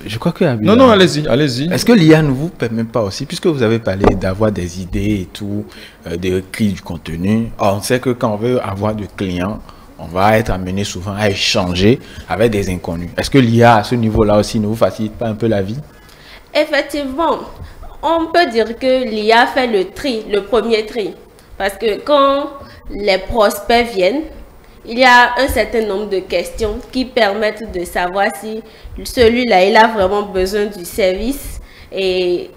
je crois que... Non, allez-y, allez-y. Est-ce que l'IA ne vous permet pas aussi, puisque vous avez parlé d'avoir des idées et tout, d'écrire du contenu, on sait que quand on veut avoir de clients, on va être amené souvent à échanger avec des inconnus. Est-ce que l'IA, à ce niveau-là aussi, ne vous facilite pas un peu la vie? Effectivement, on peut dire que l'IA fait le premier tri. Parce que quand les prospects viennent, il y a un certain nombre de questions qui permettent de savoir si celui-là, il a vraiment besoin du service et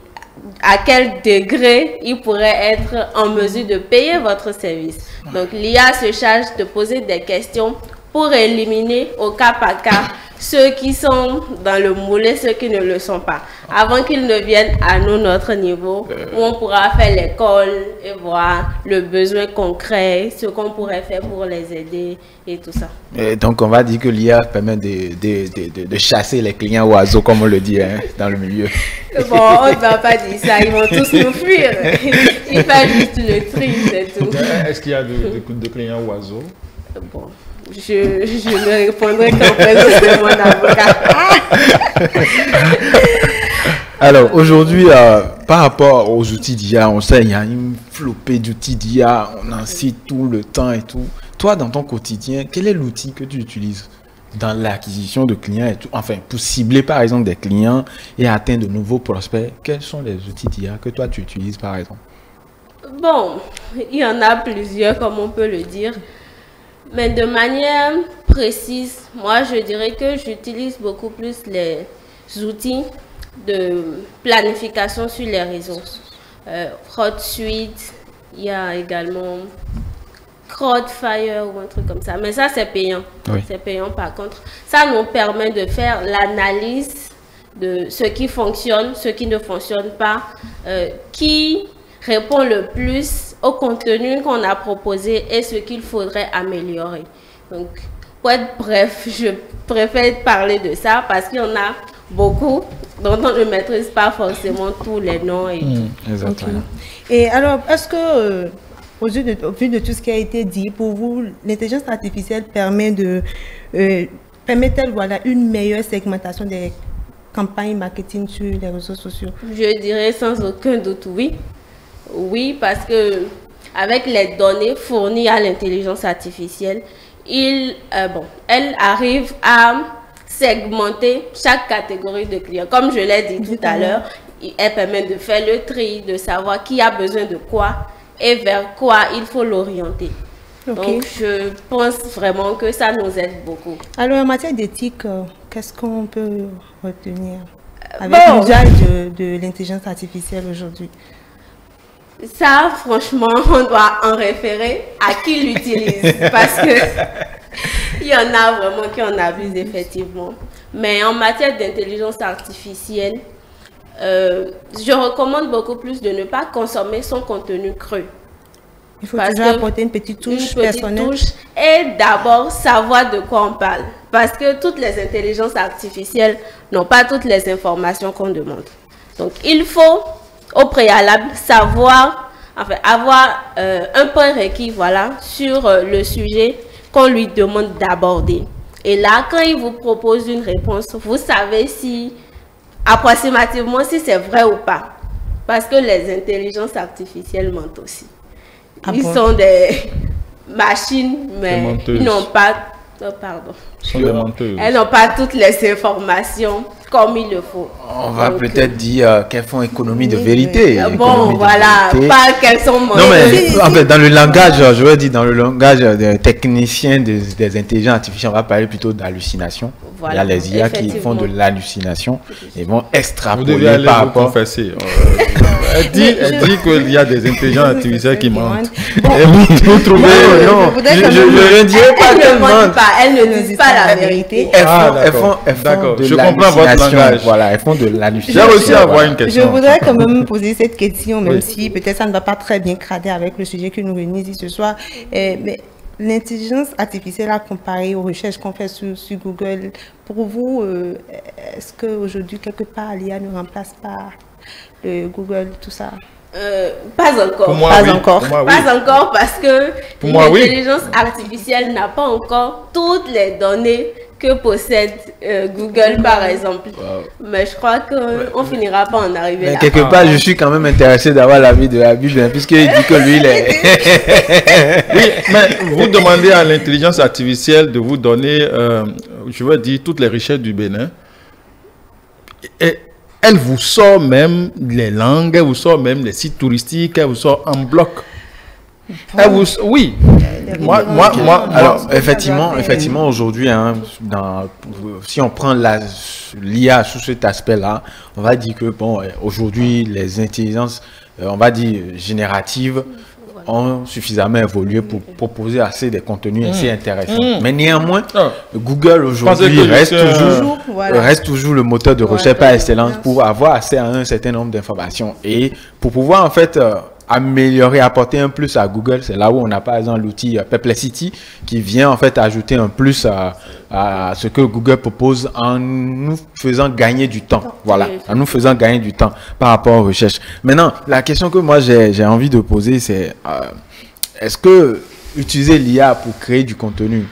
à quel degré il pourrait être en mesure de payer votre service. Donc, l'IA se charge de poser des questions pour éliminer au cas par cas ceux qui sont dans le moule et ceux qui ne le sont pas, avant qu'ils ne viennent à nous, notre niveau, où on pourra faire l'école et voir le besoin concret, ce qu'on pourrait faire pour les aider et tout ça. Et donc, on va dire que l'IA permet de chasser les clients oiseaux, comme on le dit dans le milieu. Bon, on ne va pas dire ça, ils vont tous nous fuir. Il fait juste le tri, c'est tout. Est-ce qu'il y a de clients oiseaux? Bon. Je ne répondrai qu'en présence de mon avocat. Alors, aujourd'hui, par rapport aux outils d'IA, on sait qu'il y a une flopée d'outils d'IA, on en cite tout le temps et tout. Toi, dans ton quotidien, quel est l'outil que tu utilises dans l'acquisition de clients et tout? Enfin, pour cibler par exemple des clients et atteindre de nouveaux prospects, quels sont les outils d'IA que toi tu utilises par exemple? Bon, il y en a plusieurs, comme on peut le dire. Mais de manière précise, moi je dirais que j'utilise beaucoup plus les outils de planification sur les réseaux. HotSuite, il y a également Crowdfire ou un truc comme ça. Mais ça c'est payant. Oui. C'est payant par contre. Ça nous permet de faire l'analyse de ce qui fonctionne, ce qui ne fonctionne pas, qui répond le plus au contenu qu'on a proposé et ce qu'il faudrait améliorer. Donc, pour être bref, je préfère parler de ça parce qu'il y en a beaucoup dont on ne maîtrise pas forcément tous les noms et tout. Exactement. Okay. Et alors, est-ce que, au vu de tout ce qui a été dit, pour vous, l'intelligence artificielle permet-elle une meilleure segmentation des campagnes marketing sur les réseaux sociaux? Je dirais sans aucun doute oui. Oui, parce que avec les données fournies à l'intelligence artificielle, elle arrive à segmenter chaque catégorie de clients. Comme je l'ai dit tout à l'heure, elle permet de faire le tri, de savoir qui a besoin de quoi et vers quoi il faut l'orienter. Okay. Donc, je pense vraiment que ça nous aide beaucoup. Alors, en matière d'éthique, qu'est-ce qu'on peut retenir avec l'usage de l'intelligence artificielle aujourd'hui? Ça, franchement, on doit en référer à qui l'utilise. Parce que il y en a vraiment qui en abusent, effectivement. Mais en matière d'intelligence artificielle, je recommande beaucoup plus de ne pas consommer son contenu cru. Il faut toujours apporter une petite touche personnelle. Et d'abord, savoir de quoi on parle. Parce que toutes les intelligences artificielles n'ont pas toutes les informations qu'on demande. Donc, il faut, au préalable, savoir, enfin, avoir un prérequis, voilà, sur le sujet qu'on lui demande d'aborder. Et là, quand il vous propose une réponse, vous savez si, approximativement, si c'est vrai ou pas. Parce que les intelligences artificielles mentent aussi. Ils sont des machines, mais ils n'ont pas... Oh, pardon. Elles n'ont pas toutes les informations comme il le faut. On va peut-être dire qu'elles font économie de vérité. Bon, voilà, pas qu'elles sont menteuses. Non, mais en fait, dans le langage, je veux dire, dans le langage des techniciens des intelligences artificielles, on va parler plutôt d'hallucination. Voilà, il y a les IA qui font de l'hallucination et vont extrapoler par rapport. Elle dit qu'il y a des intelligences artificielles qui mentent. Vous trouvez je ne dirais pas qu'elles mentent. Elles ne disent pas la vérité. Elles font de l'hallucination. Voilà, elles font de l'hallucination. J'ai aussi avoir une question. Je voudrais quand même poser cette question, même si peut-être ça ne va pas très bien crader avec le sujet que nous réunissons ici ce soir. Mais l'intelligence artificielle à comparer aux recherches qu'on fait sur Google, pour vous, est-ce qu'aujourd'hui, quelque part, l'IA ne remplace pas le Google, tout ça? Pas encore. Pour moi, pas oui. encore. Pour moi, pas oui. encore parce que l'intelligence oui. artificielle n'a pas encore toutes les données que possède Google, par exemple. Wow. Mais je crois qu'on finira pas en arriver là. Quelque part, je suis quand même intéressé d'avoir l'avis de Habib, puisqu'il dit que lui, il est... Oui, mais vous demandez à l'intelligence artificielle de vous donner, je veux dire, toutes les richesses du Bénin. Et elle vous sort même les langues, elle vous sort même les sites touristiques, elle vous sort en bloc. Elle vous, oui. Alors, effectivement, aujourd'hui, hein, si on prend l'IA sous cet aspect-là, on va dire que, bon, aujourd'hui, les intelligences, on va dire, génératives, ont suffisamment évolué pour proposer assez de contenus assez intéressants. Mais néanmoins, Google aujourd'hui reste toujours le moteur de recherche par excellence pour avoir accès à un certain nombre d'informations. Et pour pouvoir en fait améliorer, apporter un plus à Google, c'est là où on a par exemple l'outil Perplexity qui vient en fait ajouter un plus à ce que Google propose en nous faisant gagner du temps. Voilà, en nous faisant gagner du temps par rapport aux recherches. Maintenant, la question que moi j'ai envie de poser, c'est est-ce que utiliser l'IA pour créer du contenu,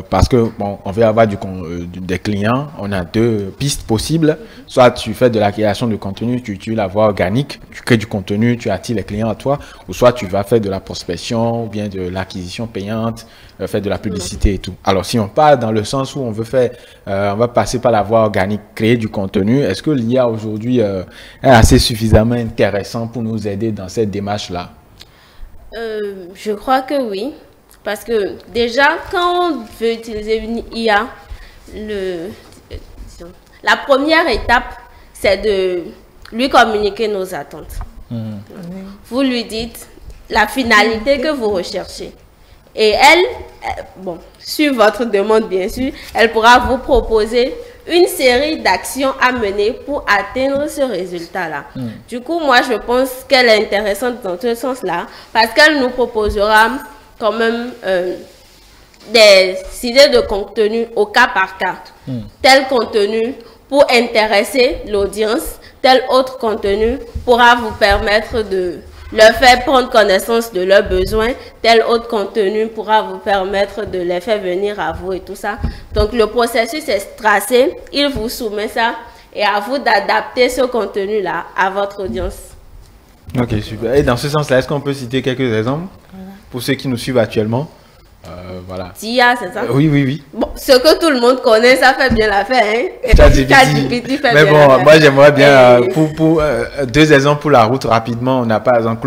parce que bon, on veut avoir des clients, on a deux pistes possibles. Soit tu fais de la création de contenu, tu utilises la voie organique, tu crées du contenu, tu attires les clients à toi, ou soit tu vas faire de la prospection ou bien de l'acquisition payante, faire de la publicité et tout. Alors si on part dans le sens où on veut faire, on va passer par la voie organique, créer du contenu, est-ce que l'IA aujourd'hui est assez suffisamment intéressant pour nous aider dans cette démarche-là? Je crois que oui. Parce que déjà, quand on veut utiliser une IA, la première étape, c'est de lui communiquer nos attentes. Vous lui dites la finalité que vous recherchez. Et elle, bon, sur votre demande bien sûr, elle pourra vous proposer une série d'actions à mener pour atteindre ce résultat-là. Du coup, moi, je pense qu'elle est intéressante dans ce sens-là, parce qu'elle nous proposera quand même des idées de contenu au cas par cas. Tel contenu pour intéresser l'audience, tel autre contenu pourra vous permettre de leur faire prendre connaissance de leurs besoins, tel autre contenu pourra vous permettre de les faire venir à vous et tout ça. Donc le processus est tracé, il vous soumet ça et à vous d'adapter ce contenu-là à votre audience. Ok, super. Et dans ce sens-là, est-ce qu'on peut citer quelques exemples pour ceux qui nous suivent actuellement? Voilà. TIA, c'est ça? Oui. Bon, ce que tout le monde connaît, ça fait bien l'affaire, hein? ChatGPT fait mais bien bon, moi j'aimerais bien, pour deux exemples pour la route, rapidement, on a par exemple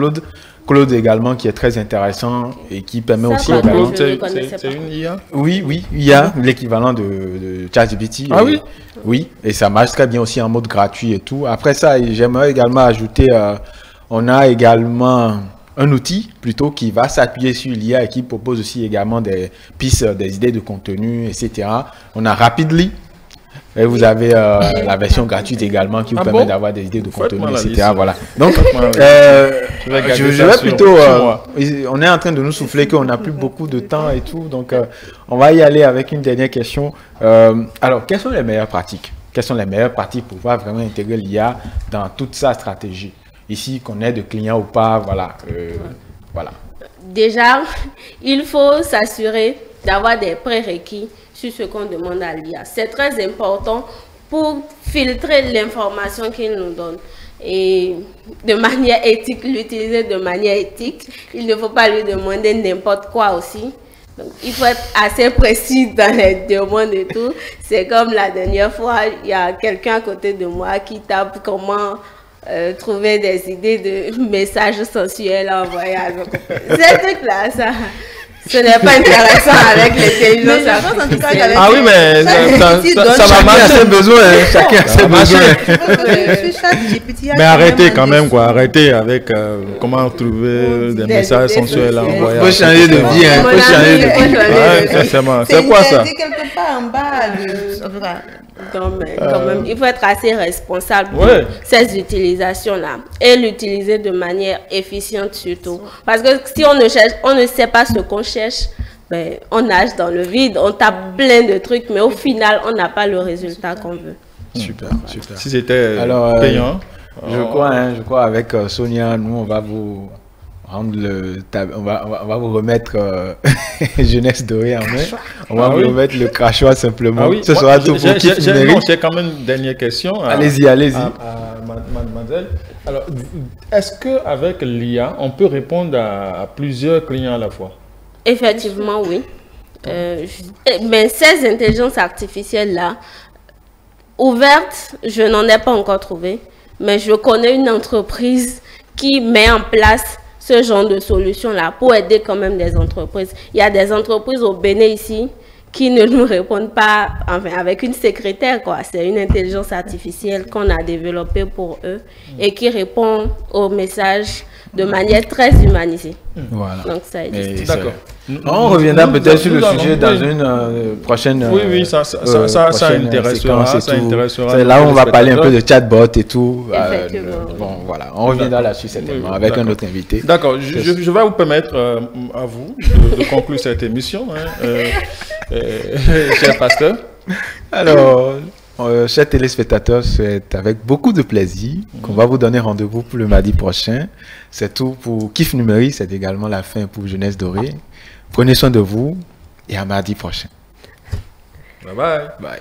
Claude également qui est très intéressant et qui permet aussi... C'est une IA? Oui, IA, l'équivalent de ChatGPT. Ah oui? Oui, et ça marche très bien aussi en mode gratuit et tout. Après ça, j'aimerais également ajouter On a également un outil plutôt qui va s'appuyer sur l'IA et qui propose aussi également des pistes, des idées de contenu, etc. On a Rapidly. Et vous avez la version gratuite également qui vous permet d'avoir des idées de contenu, etc. Voilà. Donc, je vais plutôt... on est en train de nous souffler qu'on n'a plus beaucoup de temps et tout. Donc, on va y aller avec une dernière question. Alors, quelles sont les meilleures pratiques? Quelles sont les meilleures pratiques pour pouvoir vraiment intégrer l'IA dans toute sa stratégie? Ici, qu'on ait de clients ou pas, voilà. Voilà. Déjà, il faut s'assurer d'avoir des prérequis sur ce qu'on demande à l'IA. C'est très important pour filtrer l'information qu'il nous donne et de manière éthique, l'utiliser de manière éthique. Il ne faut pas lui demander n'importe quoi aussi. Donc, il faut être assez précis dans les demandes et tout. C'est comme la dernière fois, il y a quelqu'un à côté de moi qui tape comment trouver des idées de messages sensuels envoyés à nos copains. Ces trucs-là, ça... Ce n'est pas intéressant avec l'intelligence artificielle. Ah oui, mais ça va marcher. Ses besoins, chacun a ses besoins. Mais arrêtez quand même, quoi. Arrêtez avec comment trouver des messages sensuels à envoyer. Il faut changer de vie. Il faut changer de vie. C'est quoi ça? C'est quelque part en bas. Quand même, il faut être assez responsable pour ces utilisations-là et l'utiliser de manière efficiente surtout. Parce que si on ne sait pas ce qu'on cherche, ben, on nage dans le vide, on tape plein de trucs, mais au final, on n'a pas le résultat qu'on veut. Super, super. Si c'était payant. Je crois avec Sonia, nous, on va vous rendre on va vous remettre Jeunesse Dorée en main. On va vous remettre le crachoir simplement. Ce sera tout pour qui j'ai quand même une dernière question. Allez-y, allez-y. Mademoiselle. Alors, est-ce qu'avec l'IA, on peut répondre à plusieurs clients à la fois? Effectivement, oui. Mais ces intelligences artificielles-là, ouvertes, je n'en ai pas encore trouvé. Mais je connais une entreprise qui met en place ce genre de solution-là pour aider quand même des entreprises. Il y a des entreprises au Bénin ici qui ne nous répondent pas, enfin, avec une secrétaire, quoi. C'est une intelligence artificielle qu'on a développée pour eux et qui répond aux messages de manière très humanisée. Voilà. Donc ça existe. D'accord. On reviendra peut-être sur le sujet dans une prochaine. Oui, ça intéressera. C'est là où on va parler un peu de chatbot et tout. Bon, voilà, on reviendra là-dessus certainement avec un autre invité. D'accord. Je vais vous permettre à vous de conclure cette émission, cher pasteur. Alors, chers téléspectateurs, c'est avec beaucoup de plaisir qu'on va vous donner rendez-vous pour le mardi prochain. C'est tout pour Kiff Numérique, c'est également la fin pour Jeunesse Dorée. Prenez soin de vous et à mardi prochain. Bye bye. Bye.